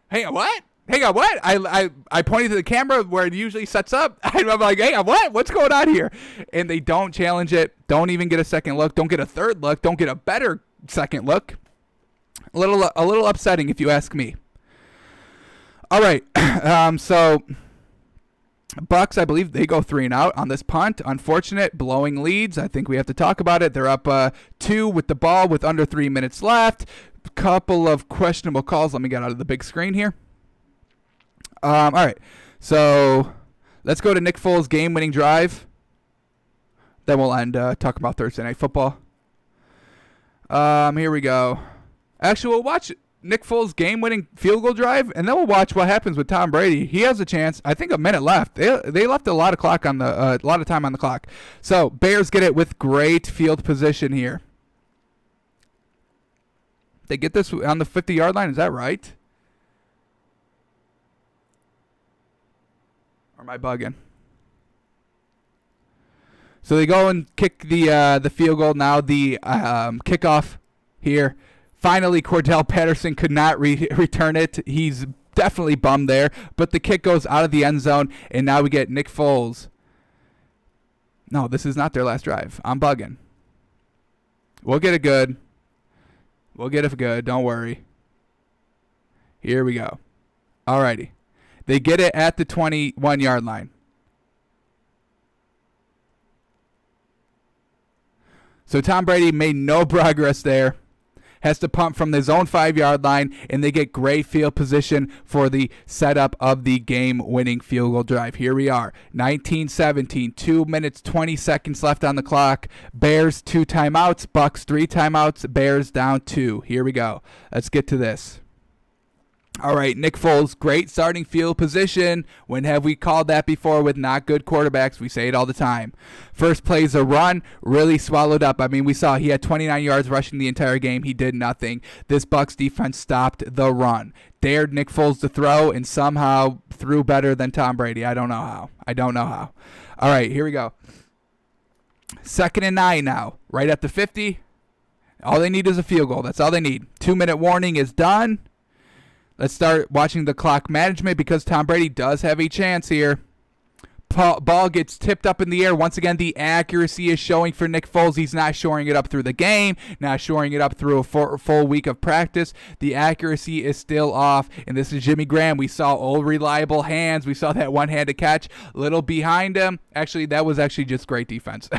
hang on, what? I pointed to the camera where it usually sets up. I'm like, hey, what? What's going on here? And they don't challenge it. Don't even get a second look. Don't get a third look. Don't get a better second look. A little upsetting, if you ask me. All right. So Bucks, I believe they go 3 and out on this punt. Unfortunate, blowing leads. I think we have to talk about it. They're up 2 with the ball with under 3 minutes left. Couple of questionable calls. Let me get out of the big screen here. All right. So let's go to Nick Foles' game-winning drive. Then we'll end talking about Thursday Night Football. Here we go. Actually, we'll watch Nick Foles' game-winning field goal drive, and then we'll watch what happens with Tom Brady. He has a chance. I think a minute left. They left a lot of clock on the a lot of time on the clock. So Bears get it with great field position here. They get this on the 50-yard line. Is that right? Or am I bugging? So they go and kick the field goal. Now the kickoff here. Finally, Cordell Patterson could not return it. He's definitely bummed there. But the kick goes out of the end zone, and now we get Nick Foles. No, this is not their last drive. I'm bugging. We'll get it good. We'll get it good. Don't worry. Here we go. Alrighty. They get it at the 21-yard line. So Tom Brady made no progress there. Has to punt from his own 5-yard line, and they get great field position for the setup of the game-winning field goal drive. Here we are, 19-17, 2 minutes, 20 seconds left on the clock. Bears 2 timeouts, Bucks 3 timeouts, Bears down 2. Here we go. Let's get to this. All right, Nick Foles, great starting field position. When have we called that before with not good quarterbacks? We say it all the time. First play is a run, really swallowed up. I mean, we saw he had 29 yards rushing the entire game. He did nothing. This Bucs defense stopped the run. Dared Nick Foles to throw and somehow threw better than Tom Brady. I don't know how. All right, here we go. 2nd and 9 now, right at the 50. All they need is a field goal. That's all they need. 2-minute warning is done. Let's start watching the clock management because Tom Brady does have a chance here. Ball gets tipped up in the air. Once again, the accuracy is showing for Nick Foles. He's not shoring it up through the game, not shoring it up through a full week of practice. The accuracy is still off, and this is Jimmy Graham. We saw old reliable hands. We saw that one-handed catch. Little behind him. Actually, that was actually just great defense.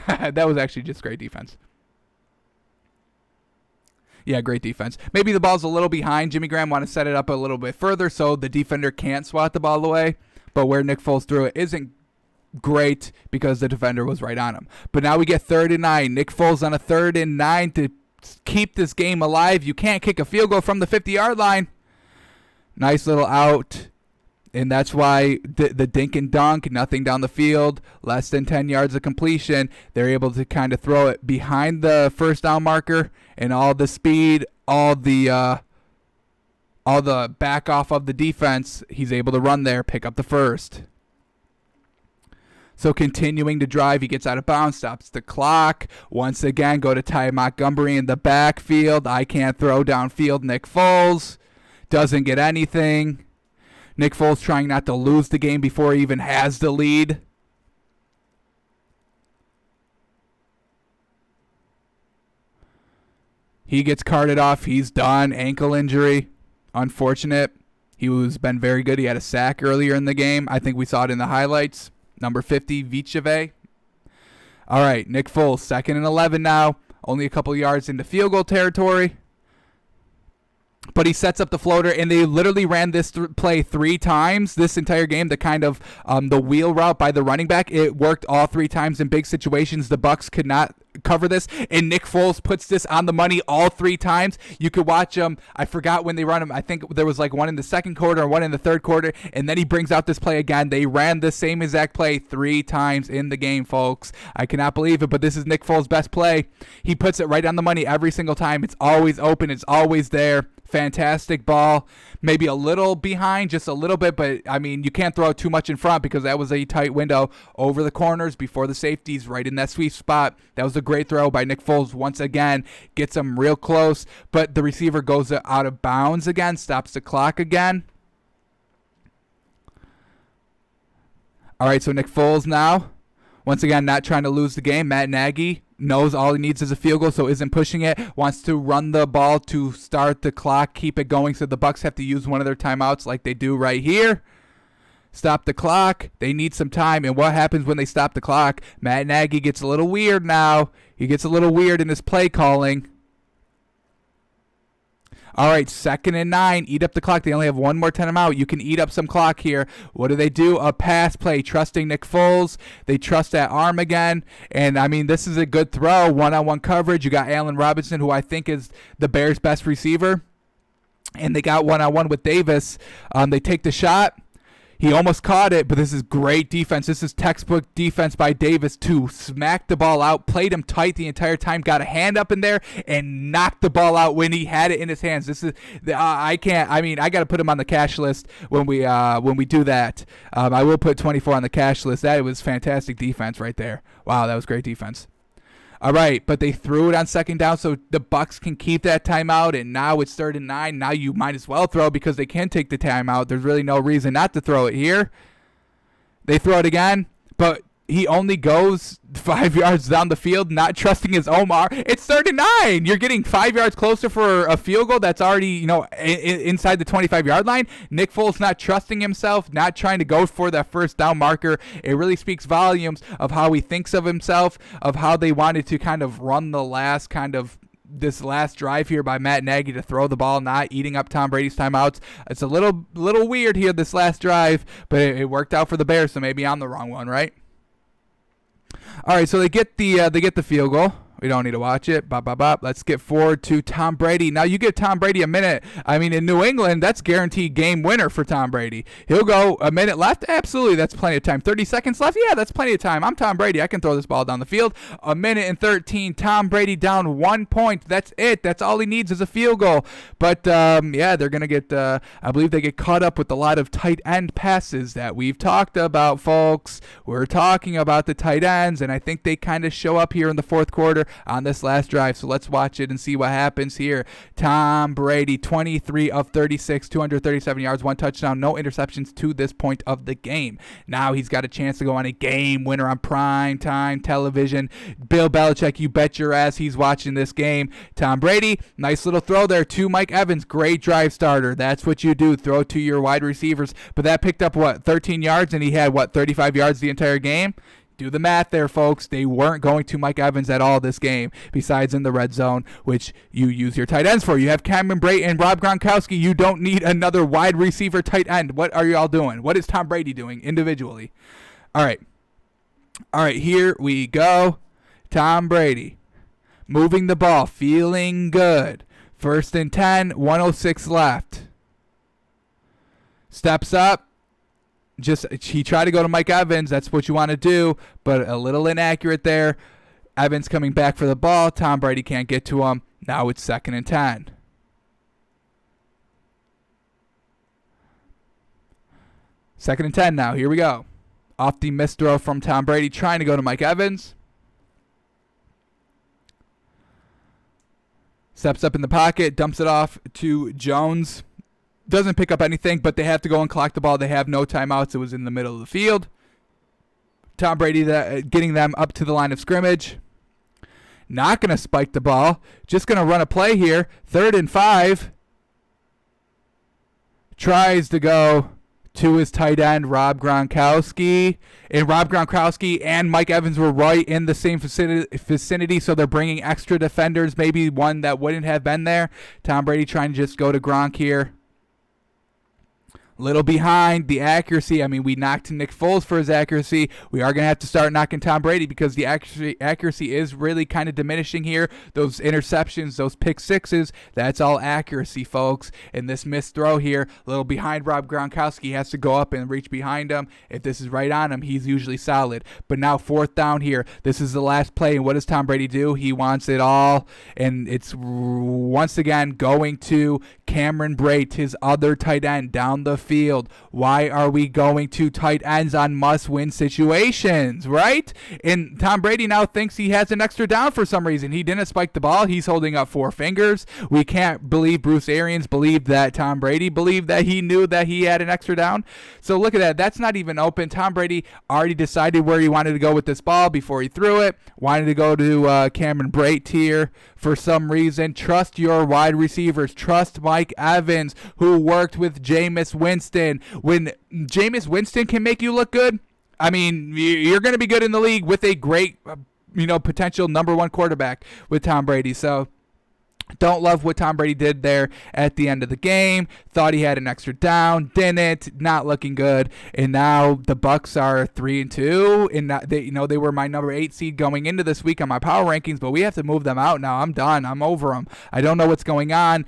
Yeah, great defense. Maybe the ball's a little behind. Jimmy Graham want to set it up a little bit further so the defender can't swat the ball away. But where Nick Foles threw it isn't great because the defender was right on him. But now we get 3rd and 9. Nick Foles on a 3rd and 9 to keep this game alive. You can't kick a field goal from the 50-yard line. Nice little out. And that's why the dink and dunk, nothing down the field, less than 10 yards of completion. They're able to kind of throw it behind the first down marker, and all the speed, all the back off of the defense, he's able to run there, pick up the first. So continuing to drive, he gets out of bounds, stops the clock. Once again, go to Ty Montgomery in the backfield. I can't throw downfield. Nick Foles doesn't get anything. Nick Foles trying not to lose the game before he even has the lead. He gets carted off. He's done. Ankle injury. Unfortunate. He was been very good. He had a sack earlier in the game. I think we saw it in the highlights. Number 50, Vicheve. All right, Nick Foles, 2nd and 11 now. Only a couple yards into field goal territory. But he sets up the floater, and they literally ran this play 3 times this entire game. The kind of the wheel route by the running back, it worked all 3 times in big situations. The Bucs could not cover this, and Nick Foles puts this on the money all 3 times. You could watch him. I forgot when they run him. I think there was like one in the second quarter and one in the third quarter, and then he brings out this play again. They ran the same exact play 3 times in the game, folks. I cannot believe it, but this is Nick Foles' best play. He puts it right on the money every single time. It's always open. It's always there. Fantastic ball. Maybe a little behind, just a little bit, but I mean, you can't throw too much in front because that was a tight window over the corners before the safeties, right in that sweet spot. That was a great throw by Nick Foles. Once again, gets him real close, but the receiver goes out of bounds again, stops the clock again. All right, so Nick Foles now, once again, not trying to lose the game. Matt Nagy knows all he needs is a field goal, so isn't pushing it. Wants to run the ball to start the clock, keep it going, so the Bucs have to use one of their timeouts like they do right here. Stop the clock. They need some time, and what happens when they stop the clock? Matt Nagy gets a little weird now. He gets a little weird in his play calling. All right, 2nd and 9. Eat up the clock. They only have one more timeout. You can eat up some clock here. What do? A pass play. Trusting Nick Foles. They trust that arm again. And, I mean, this is a good throw. One-on-one coverage. You got Allen Robinson, who I think is the Bears' best receiver. and they got one-on-one with Davis. They take the shot. He almost caught it, but this is great defense. This is textbook defense by Davis to smack the ball out, played him tight the entire time, got a hand up in there, and knocked the ball out when he had it in his hands. This is I got to put him on the cash list when we do that. I will put 24 on the cash list. That was fantastic defense right there. Wow, that was great defense. All right, but they threw it on second down so the Bucs can keep that timeout, and now it's 3rd and 9. Now you might as well throw because they can take the timeout. There's really no reason not to throw it here. They throw it again, but he only goes 5 yards down the field, not trusting his Omar. It's 3rd and 9. You're getting 5 yards closer for a field goal that's already, inside the 25-yard line. Nick Foles not trusting himself, not trying to go for that first down marker. It really speaks volumes of how he thinks of himself, of how they wanted to kind of run this last drive here by Matt Nagy to throw the ball, not eating up Tom Brady's timeouts. It's a little weird here this last drive, but it worked out for the Bears, so maybe I'm the wrong one, right? All right, so they get the field goal. We don't need to watch it. Bop, bop, bop. Let's get forward to Tom Brady. Now, you give Tom Brady a minute. I mean, in New England, that's guaranteed game winner for Tom Brady. He'll go a minute left. Absolutely, that's plenty of time. 30 seconds left. Yeah, that's plenty of time. I'm Tom Brady. I can throw this ball down the field. A minute and 13. Tom Brady down 1 point. That's it. That's all he needs is a field goal. But, they're going to get, I believe they get caught up with a lot of tight end passes that we've talked about, folks. We're talking about the tight ends, and I think they kind of show up here in the fourth quarter on this last drive. So let's watch it and see what happens here. Tom Brady, 23 of 36, 237 yards, 1 touchdown, no interceptions to this point of the game. Now he's got a chance to go on a game winner on prime time television. Bill Belichick, you bet your ass he's watching this game. Tom Brady, nice little throw there to Mike Evans. Great drive starter. That's what you do. Throw to your wide receivers. But that picked up, 13 yards, and he had, 35 yards the entire game? Do the math there, folks. They weren't going to Mike Evans at all this game, besides in the red zone, which you use your tight ends for. You have Cameron Brate and Rob Gronkowski. You don't need another wide receiver tight end. What are you all doing? What is Tom Brady doing individually? All right, here we go. Tom Brady moving the ball, feeling good. 1st and 10, 1:06 left. Steps up. He tried to go to Mike Evans. That's what you want to do, but a little inaccurate there. Evans coming back for the ball. Tom Brady can't get to him. Now it's 2nd and 10. 2nd and 10 now. Here we go. Off the missed throw from Tom Brady, trying to go to Mike Evans. Steps up in the pocket, dumps it off to Jones. Doesn't pick up anything, but they have to go and clock the ball. They have no timeouts. It was in the middle of the field. Tom Brady getting them up to the line of scrimmage. Not going to spike the ball. Just going to run a play here. 3rd and 5. Tries to go to his tight end, Rob Gronkowski. And Rob Gronkowski and Mike Evans were right in the same vicinity, so they're bringing extra defenders, maybe one that wouldn't have been there. Tom Brady trying to just go to Gronk here. Little behind the accuracy. I mean, we knocked Nick Foles for his accuracy. We are going to have to start knocking Tom Brady because the accuracy is really kind of diminishing here. Those interceptions, those pick sixes, that's all accuracy, folks. And this missed throw here, a little behind Rob Gronkowski. He has to go up and reach behind him. If this is right on him, he's usually solid. But now 4th down here. This is the last play. And what does Tom Brady do? He wants it all. And it's once again going to Cameron Brate, his other tight end, down the field. Why are we going to tight ends on must-win situations, right? And Tom Brady now thinks he has an extra down for some reason. He didn't spike the ball. He's holding up 4 fingers. We can't believe Bruce Arians believed that Tom Brady believed that he knew that he had an extra down. So look at that. That's not even open. Tom Brady already decided where he wanted to go with this ball before he threw it. Wanted to go to Cameron Brate here for some reason. Trust your wide receivers. Trust Mike Evans, who worked with Jameis Winston. When Jameis Winston can make you look good, I mean, you're going to be good in the league with a great, potential number 1 quarterback with Tom Brady. So don't love what Tom Brady did there at the end of the game. Thought he had an extra down, didn't. Not looking good. And now the Bucs are 3-2, and they were my number 8 seed going into this week on my power rankings, but we have to move them out now. I'm done. I'm over them. I don't know what's going on.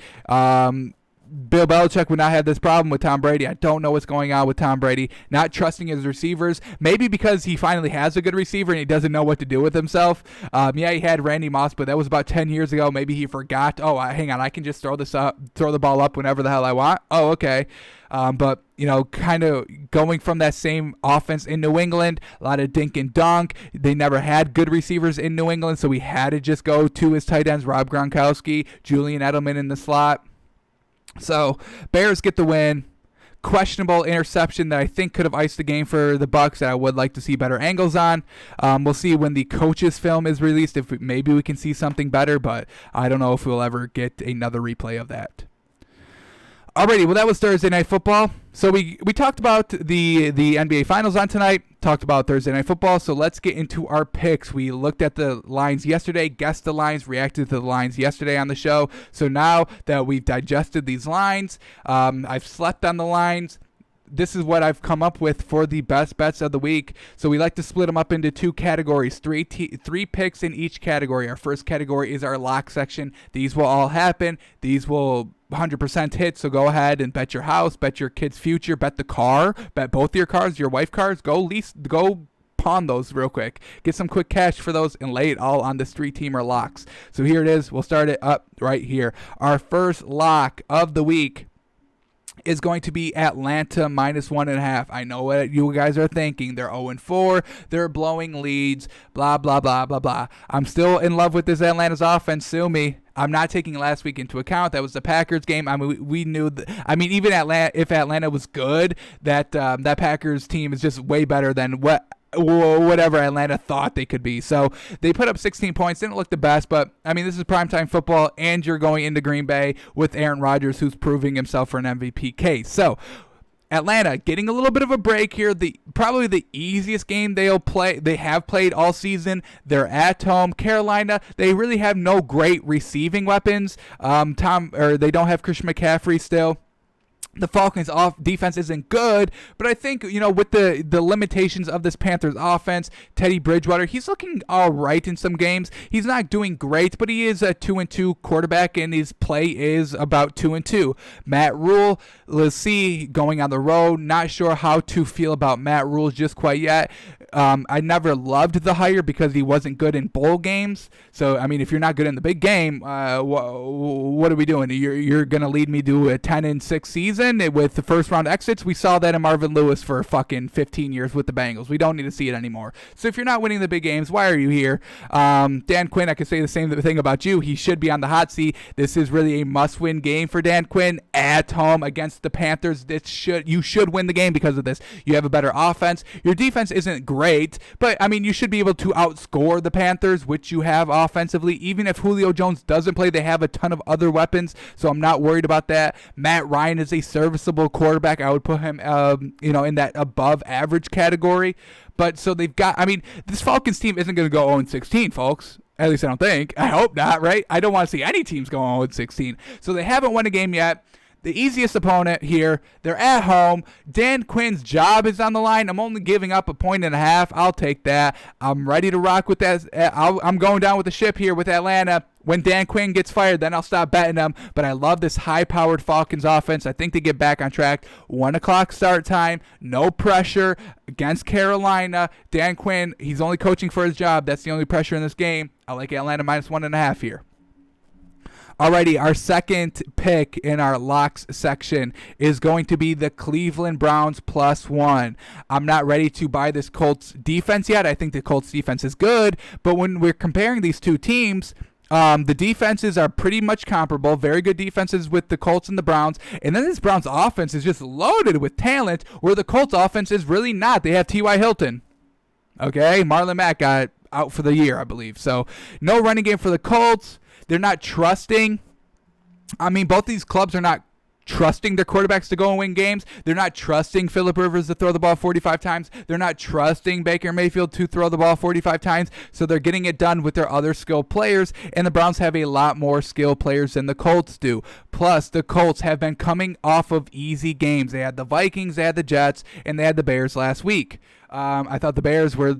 Bill Belichick would not have this problem with Tom Brady. I don't know what's going on with Tom Brady. Not trusting his receivers. Maybe because he finally has a good receiver and he doesn't know what to do with himself. Yeah, he had Randy Moss, but that was about 10 years ago. Maybe he forgot. Oh, hang on. I can just throw the ball up whenever the hell I want. Oh, okay. But, kind of going from that same offense in New England, a lot of dink and dunk. They never had good receivers in New England, so we had to just go to his tight ends, Rob Gronkowski, Julian Edelman in the slot. So Bears get the win. Questionable interception that I think could have iced the game for the Bucs that I would like to see better angles on. We'll see when the coaches' film is released if maybe we can see something better, but I don't know if we'll ever get another replay of that. Alrighty, well, that was Thursday Night Football. So we talked about the NBA Finals on tonight, talked about Thursday Night Football, so let's get into our picks. We looked at the lines yesterday, guessed the lines, reacted to the lines yesterday on the show. So now that we've digested these lines, I've slept on the lines, this is what I've come up with for the best bets of the week. So we like to split them up into two categories, three picks in each category. Our first category is our lock section. These will all happen. These will 100% hit, so go ahead and bet your house, bet your kid's future, bet the car, bet both your cars, your wife cars. Go pawn those real quick. Get some quick cash for those and lay it all on this 3-teamer locks. So here it is. We'll start it up right here. Our first lock of the week is going to be Atlanta -1.5. I know what you guys are thinking. They're 0-4. They're blowing leads. Blah, blah, blah, blah, blah. I'm still in love with this Atlanta's offense. Sue me. I'm not taking last week into account. That was the Packers game. I mean, we knew. Even if Atlanta was good, that Packers team is just way better than whatever Atlanta thought they could be. So they put up 16 points. Didn't look the best, but this is primetime football, and you're going into Green Bay with Aaron Rodgers, who's proving himself for an MVP case. So Atlanta getting a little bit of a break here. Probably the easiest game they have played all season. They're at home. Carolina, they really have no great receiving weapons. They don't have Christian McCaffrey still. The Falcons' defense isn't good, but I think, with the limitations of this Panthers offense, Teddy Bridgewater, he's looking all right in some games. He's not doing great, but he is a 2-2 quarterback, and his play is about 2-2. Matt Rule, let's see, going on the road. Not sure how to feel about Matt Rule just quite yet. I never loved the hire because he wasn't good in bowl games. So, if you're not good in the big game, what are we doing? You're going to lead me to a 10-6 season with the first round exits? We saw that in Marvin Lewis for fucking 15 years with the Bengals. We don't need to see it anymore. So if you're not winning the big games, why are you here? Dan Quinn, I could say the same thing about you. He should be on the hot seat. This is really a must-win game for Dan Quinn at home against the Panthers. You should win the game because of this. You have a better offense. Your defense isn't great, but you should be able to outscore the Panthers, which you have offensively. Even if Julio Jones doesn't play, they have a ton of other weapons, so I'm not worried about that. Matt Ryan is a serviceable quarterback. I would put him, in that above average category. But so they've got, this Falcons team isn't going to go 0-16, folks. At least I don't think. I hope not, right? I don't want to see any teams go 0-16. So they haven't won a game yet. The easiest opponent here, they're at home. Dan Quinn's job is on the line. I'm only giving up 1.5. I'll take that. I'm ready to rock with that. I'm going down with the ship here with Atlanta. When Dan Quinn gets fired, then I'll stop betting them. But I love this high-powered Falcons offense. I think they get back on track. 1 o'clock start time. No pressure against Carolina. Dan Quinn, he's only coaching for his job. That's the only pressure in this game. I like Atlanta -1.5 here. Alrighty, our second pick in our locks section is going to be the Cleveland Browns +1. I'm not ready to buy this Colts defense yet. I think the Colts defense is good, but when we're comparing these two teams, the defenses are pretty much comparable. Very good defenses with the Colts and the Browns. And then this Browns offense is just loaded with talent, where the Colts offense is really not. They have T.Y. Hilton. Okay, Marlon Mack got out for the year, I believe. So no running game for the Colts. They're not trusting. Both these clubs are not trusting their quarterbacks to go and win games. They're not trusting Phillip Rivers to throw the ball 45 times. They're not trusting Baker Mayfield to throw the ball 45 times. So they're getting it done with their other skilled players. And the Browns have a lot more skilled players than the Colts do. Plus, the Colts have been coming off of easy games. They had the Vikings, they had the Jets, and they had the Bears last week. I thought the Bears were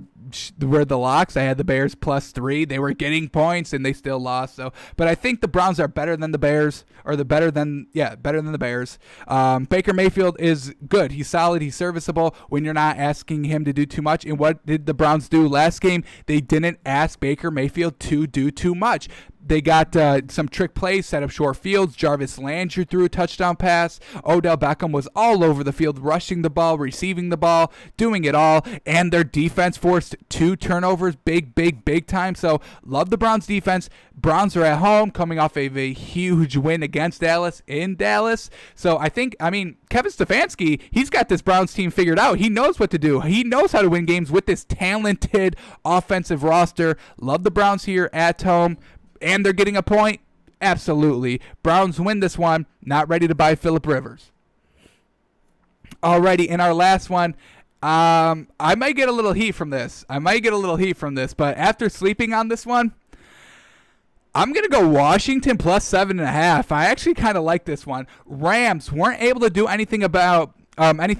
were the locks. I had the Bears +3. They were getting points and they still lost. So, but I think the Browns are better than the Bears, or better than the Bears. Baker Mayfield is good. He's solid. He's serviceable when you're not asking him to do too much. And what did the Browns do last game? They didn't ask Baker Mayfield to do too much. They got some trick plays, set up short fields. Jarvis Landry threw a touchdown pass. Odell Beckham was all over the field, rushing the ball, receiving the ball, doing it all. And their defense forced 2 turnovers, big time. So love the Browns defense. Browns are at home, coming off of a huge win against Dallas in Dallas. So Kevin Stefanski, he's got this Browns team figured out. He knows what to do. He knows how to win games with this talented offensive roster. Love the Browns here at home. And they're getting a point? Absolutely. Browns win this one. Not ready to buy Phillip Rivers. Alrighty, in our last one, I might get a little heat from this. But after sleeping on this one, I'm going to go Washington +7.5. I actually kind of like this one. Rams weren't able to do anything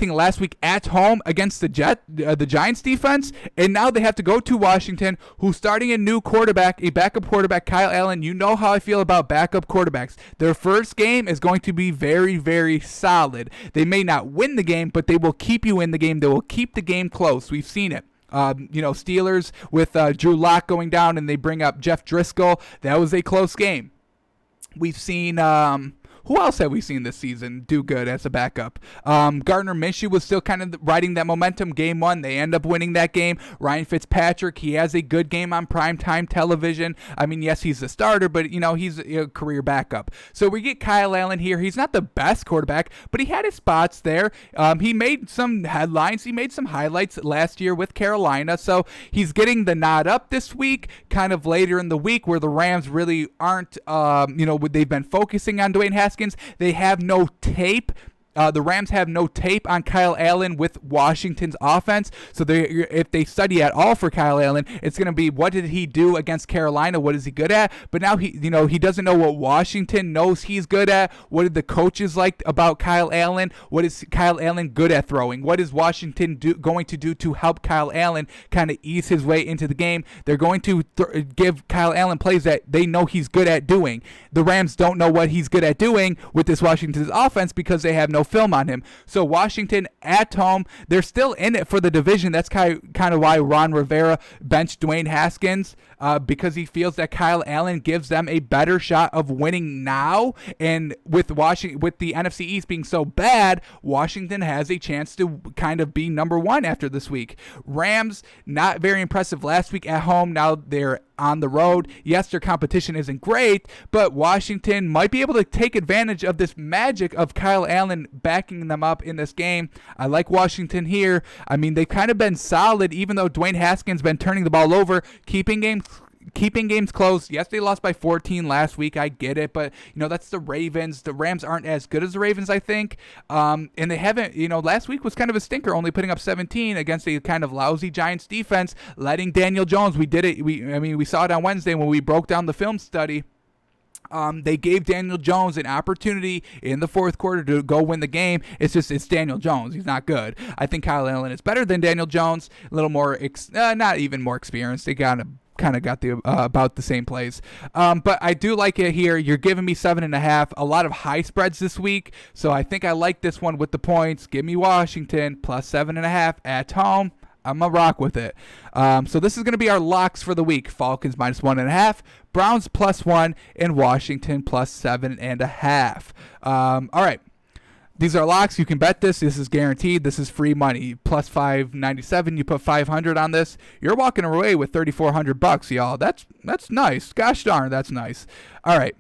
last week at home against the Giants defense, and now they have to go to Washington, who's starting a new quarterback, a backup quarterback, Kyle Allen. You know how I feel about backup quarterbacks. Their first game is going to be very, very solid. They may not win the game, but they will keep you in the game. They will keep the game close. We've seen it. Steelers with Drew Lock going down, and they bring up Jeff Driscoll. That was a close game. We've seen who else have we seen this season do good as a backup? Gardner Minshew was still kind of riding that momentum. Game 1, they end up winning that game. Ryan Fitzpatrick, he has a good game on primetime television. I mean, yes, he's the starter, but, he's a career backup. So we get Kyle Allen here. He's not the best quarterback, but he had his spots there. He made some headlines. He made some highlights last year with Carolina. So he's getting the nod up this week, kind of later in the week where the Rams really aren't, they've been focusing on Dwayne Haskins. They have no tape. The Rams have no tape on Kyle Allen with Washington's offense. So if they study at all for Kyle Allen, it's going to be what did he do against Carolina? What is he good at? But now he doesn't know what Washington knows he's good at. What did the coaches like about Kyle Allen? What is Kyle Allen good at throwing? What is Washington going to do to help Kyle Allen kind of ease his way into the game? They're going to give Kyle Allen plays that they know he's good at doing. The Rams don't know what he's good at doing with this Washington's offense because they have no film on him. So Washington at home, they're still in it for the division. That's kind of why Ron Rivera benched Dwayne Haskins, because he feels that Kyle Allen gives them a better shot of winning now. And with the NFC East being so bad, Washington has a chance to kind of be number 1 after this week. Rams, not very impressive last week at home. Now they're on the road. Yes, their competition isn't great, but Washington might be able to take advantage of this magic of Kyle Allen backing them up in this game. I like Washington here. I mean, they've kind of been solid, even though Dwayne Haskins been turning the ball over, keeping games close. Yes, they lost by 14 last week. I get it, but that's the Ravens. The Rams aren't as good as the Ravens, I think. And they haven't. Last week was kind of a stinker, only putting up 17 against a kind of lousy Giants defense, letting Daniel Jones. We did it. We saw it on Wednesday when we broke down the film study. They gave Daniel Jones an opportunity in the fourth quarter to go win the game. It's Daniel Jones. He's not good. I think Kyle Allen is better than Daniel Jones. A little more, not even more experienced. They kind of got the about the same plays. But I do like it here. You're giving me 7.5. A lot of high spreads this week. So I think I like this one with the points. Give me Washington +7.5 at home. I'm going to rock with it. So this is going to be our locks for the week. Falcons -1.5, Browns +1, and Washington +7.5. All right. These are locks. You can bet this. This is guaranteed. This is free money. +597. You put 500 on this. You're walking away with $3,400, y'all. That's nice. Gosh darn, that's nice. All right.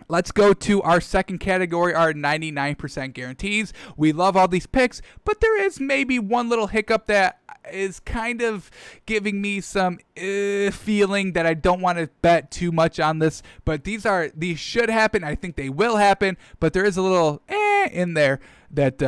Let's go to our second category, our 99% guarantees. We love all these picks, but there is maybe one little hiccup that is kind of giving me some feeling that I don't want to bet too much on this. But these should happen. I think they will happen, but there is a little in there that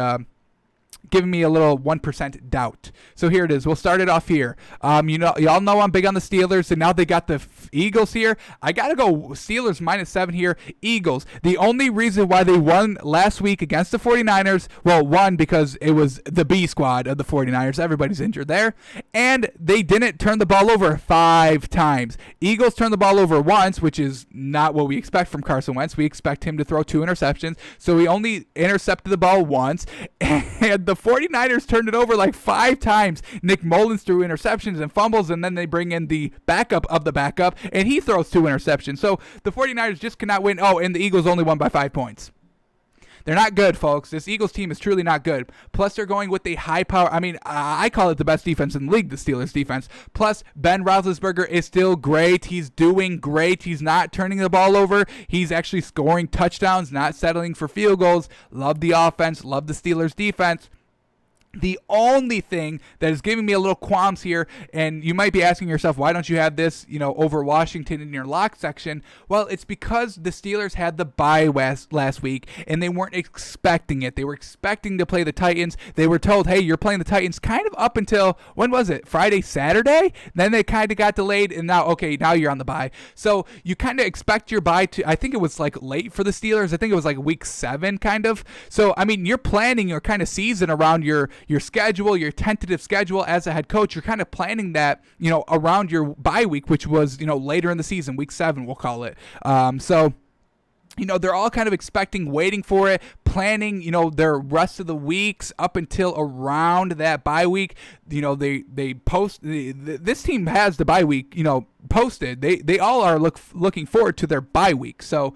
giving me a little 1% doubt. So here it is. We'll start it off here. Y'all know I'm big on the Steelers, and now they got the Eagles here. I got to go Steelers -7 here. Eagles. The only reason why they won last week against the 49ers, well, one, because it was the B squad of the 49ers. Everybody's injured there. And they didn't turn the ball over 5 times. Eagles turned the ball over once, which is not what we expect from Carson Wentz. We expect him to throw 2 interceptions. So he only intercepted the ball once. And the 49ers turned it over like 5 times. Nick Mullins threw interceptions and fumbles, and then they bring in the backup of the backup, and he throws 2 interceptions. So the 49ers just cannot win. Oh, and the Eagles only won by 5 points. They're not good, folks. This Eagles team is truly not good. Plus, they're going with a high power. I mean, I call it the best defense in the league, the Steelers defense. Plus, Ben Roethlisberger is still great. He's doing great. He's not turning the ball over. He's actually scoring touchdowns, not settling for field goals. Love the offense. Love the Steelers defense. The only thing that is giving me a little qualms here, and you might be asking yourself, why don't you have this, over Washington in your lock section? Well, it's because the Steelers had the bye last week, and they weren't expecting it. They were expecting to play the Titans. They were told, hey, you're playing the Titans kind of up until, when was it? Friday, Saturday? Then they kind of got delayed, and now you're on the bye. So you kind of expect your bye to, I think it was like late for the Steelers. I think it was like week 7 kind of. So, I mean, you're planning your kind of season around your schedule, your tentative schedule as a head coach. You're kind of planning that, around your bye week, which was, later in the season, week 7, we'll call it. So they're all kind of expecting, waiting for it, planning, their rest of the weeks up until around that bye week. They post, this team has the bye week, posted. They all are looking forward to their bye week. So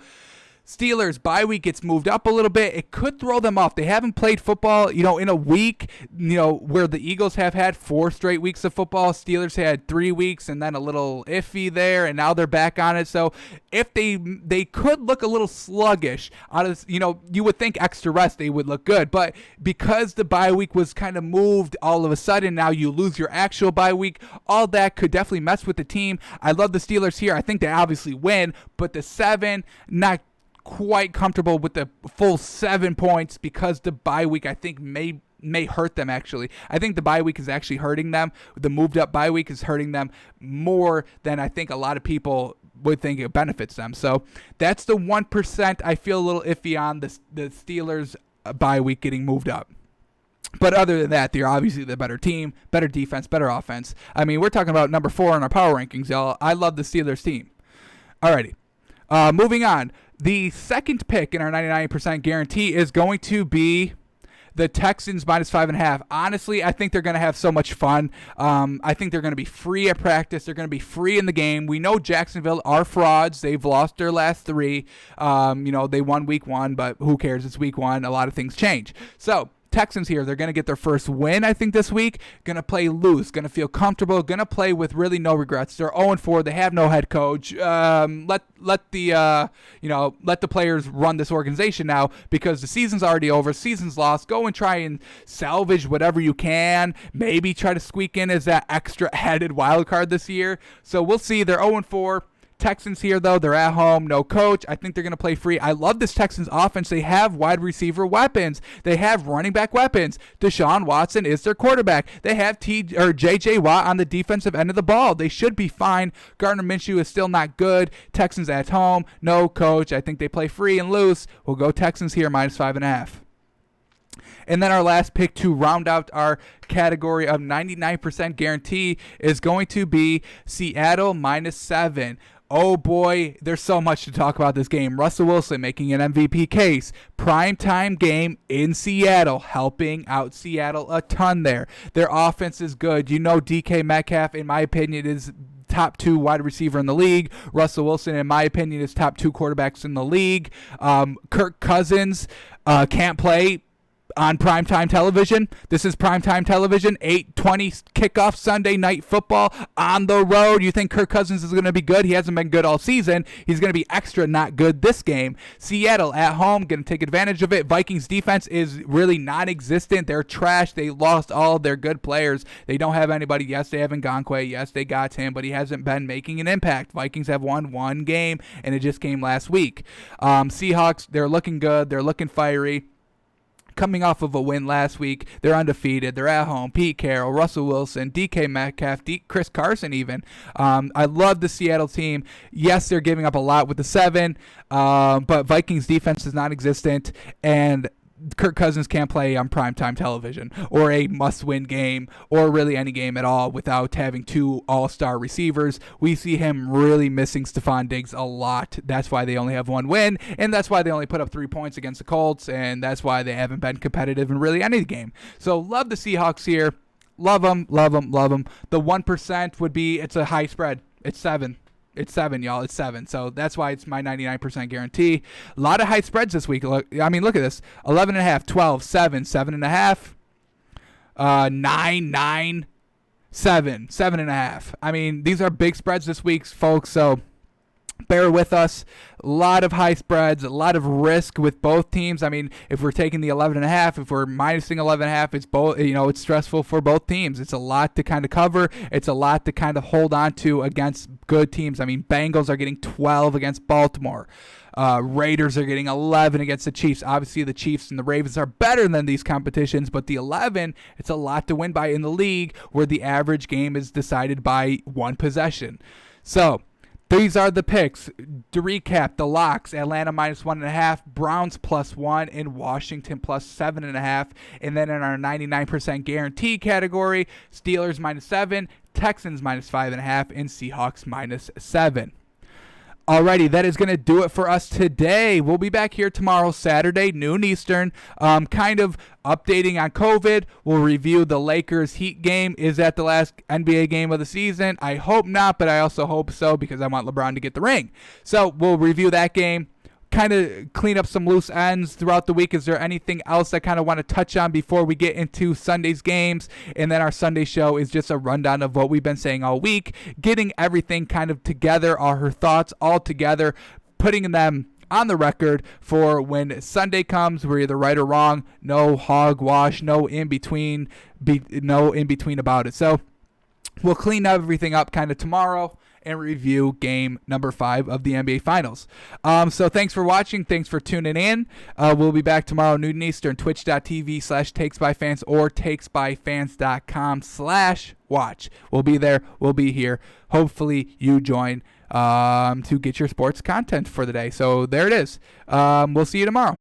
Steelers bye week gets moved up a little bit. It could throw them off. They haven't played football, in a week, where the Eagles have had 4 straight weeks of football. Steelers had 3 weeks and then a little iffy there, and now they're back on it. So if they could look a little sluggish out of, you would think extra rest they would look good, but because the bye week was kind of moved all of a sudden, now you lose your actual bye week. All that could definitely mess with the team. I love the Steelers here. I think they obviously win, but the 7, not quite comfortable with the full 7 points because the bye week I think may hurt them. Actually, I think the bye week is actually hurting them. The moved up bye week is hurting them more than I think a lot of people would think it benefits them. So that's the 1% I feel a little iffy on the Steelers bye week getting moved up. But other than that, they're obviously the better team, better defense, better offense. I mean, we're talking about number 4 in our power rankings, y'all. I love the Steelers team. Alrighty. Moving on. The second pick in our 99% guarantee is going to be the Texans -5.5. Honestly, I think they're going to have so much fun. I think they're going to be free at practice. They're going to be free in the game. We know Jacksonville are frauds. They've lost their last 3. They won week 1, but who cares? It's week 1. A lot of things change. So Texans here, they're going to get their first win, I think, this week. Going to play loose, going to feel comfortable, going to play with really no regrets. They're 0-4. They have no head coach. Let the players run this organization now because the season's already over. Season's lost. Go and try and salvage whatever you can. Maybe try to squeak in as that extra added wild card this year. So we'll see. They're 0-4. Texans here, though, they're at home, no coach. I think they're going to play free. I love this Texans offense. They have wide receiver weapons. They have running back weapons. Deshaun Watson is their quarterback. They have J.J. Watt on the defensive end of the ball. They should be fine. Gardner Minshew is still not good. Texans at home, no coach. I think they play free and loose. We'll go Texans here, -5.5. And then our last pick to round out our category of 99% guarantee is going to be Seattle -7. Oh boy, there's so much to talk about this game. Russell Wilson making an MVP case. Primetime game in Seattle, helping out Seattle a ton there. Their offense is good. DK Metcalf, in my opinion, is top 2 wide receiver in the league. Russell Wilson, in my opinion, is top 2 quarterbacks in the league. Kirk Cousins can't play on primetime television. This is primetime television, 8:20 kickoff Sunday night football on the road. You think Kirk Cousins is going to be good? He hasn't been good all season. He's going to be extra not good this game. Seattle at home, going to take advantage of it. Vikings defense is really non-existent. They're trash. They lost all their good players. They don't have anybody. Yes, they have Ngakoue. Yes, they got him, but he hasn't been making an impact. Vikings have won 1 game, and it just came last week. Seahawks, they're looking good. They're looking fiery. coming off of a win last week. They're undefeated. They're at home. Pete Carroll, Russell Wilson, DK Metcalf, Chris Carson even. I love the Seattle team. Yes, they're giving up a lot with the 7, but Vikings defense is non-existent, and Kirk Cousins can't play on primetime television or a must-win game or really any game at all without having 2 all-star receivers. We see him really missing Stephon Diggs a lot. That's why they only have 1 win, and that's why they only put up 3 points against the Colts, and that's why they haven't been competitive in really any game. So love the Seahawks here. Love them, love them, love them. The 1% would be, it's a high spread. It's 7. It's 7, y'all. It's 7. So that's why it's my 99% guarantee. A lot of high spreads this week. Look at this. 11.5, 12, 7, 7.5, 9, 9, 7, 7.5. I mean, these are big spreads this week, folks. So bear with us. A lot of high spreads, a lot of risk with both teams. I mean, if we're taking the 11.5, if we're minusing 11.5, it's both. It's stressful for both teams. It's a lot to kind of cover. It's a lot to kind of hold on to against good teams. I mean, Bengals are getting 12 against Baltimore. Raiders are getting 11 against the Chiefs. Obviously, the Chiefs and the Ravens are better than these competitions, but the 11, it's a lot to win by in the league where the average game is decided by 1 possession. So these are the picks. To recap, the locks: Atlanta -1.5, Browns +1, and Washington +7.5. And then in our 99% guarantee category, Steelers -7, Texans -5.5, and Seahawks -7. Alrighty, that is going to do it for us today. We'll be back here tomorrow, Saturday, noon Eastern, kind of updating on COVID. We'll review the Lakers-Heat game. Is that the last NBA game of the season? I hope not, but I also hope so because I want LeBron to get the ring. So we'll review that game, kind of clean up some loose ends throughout the week. Is there anything else I kind of want to touch on before we get into Sunday's games? And then our Sunday show is just a rundown of what we've been saying all week, getting everything kind of together, all her thoughts all together, putting them on the record for when Sunday comes. We're either right or wrong, no hogwash, no in between about it. So we'll clean everything up kind of tomorrow and review game number 5 of the NBA Finals. So thanks for watching. Thanks for tuning in. We'll be back tomorrow, noon Eastern, twitch.tv/takesbyfans or takesbyfans.com/watch. We'll be there. We'll be here. Hopefully you join to get your sports content for the day. So there it is. We'll see you tomorrow.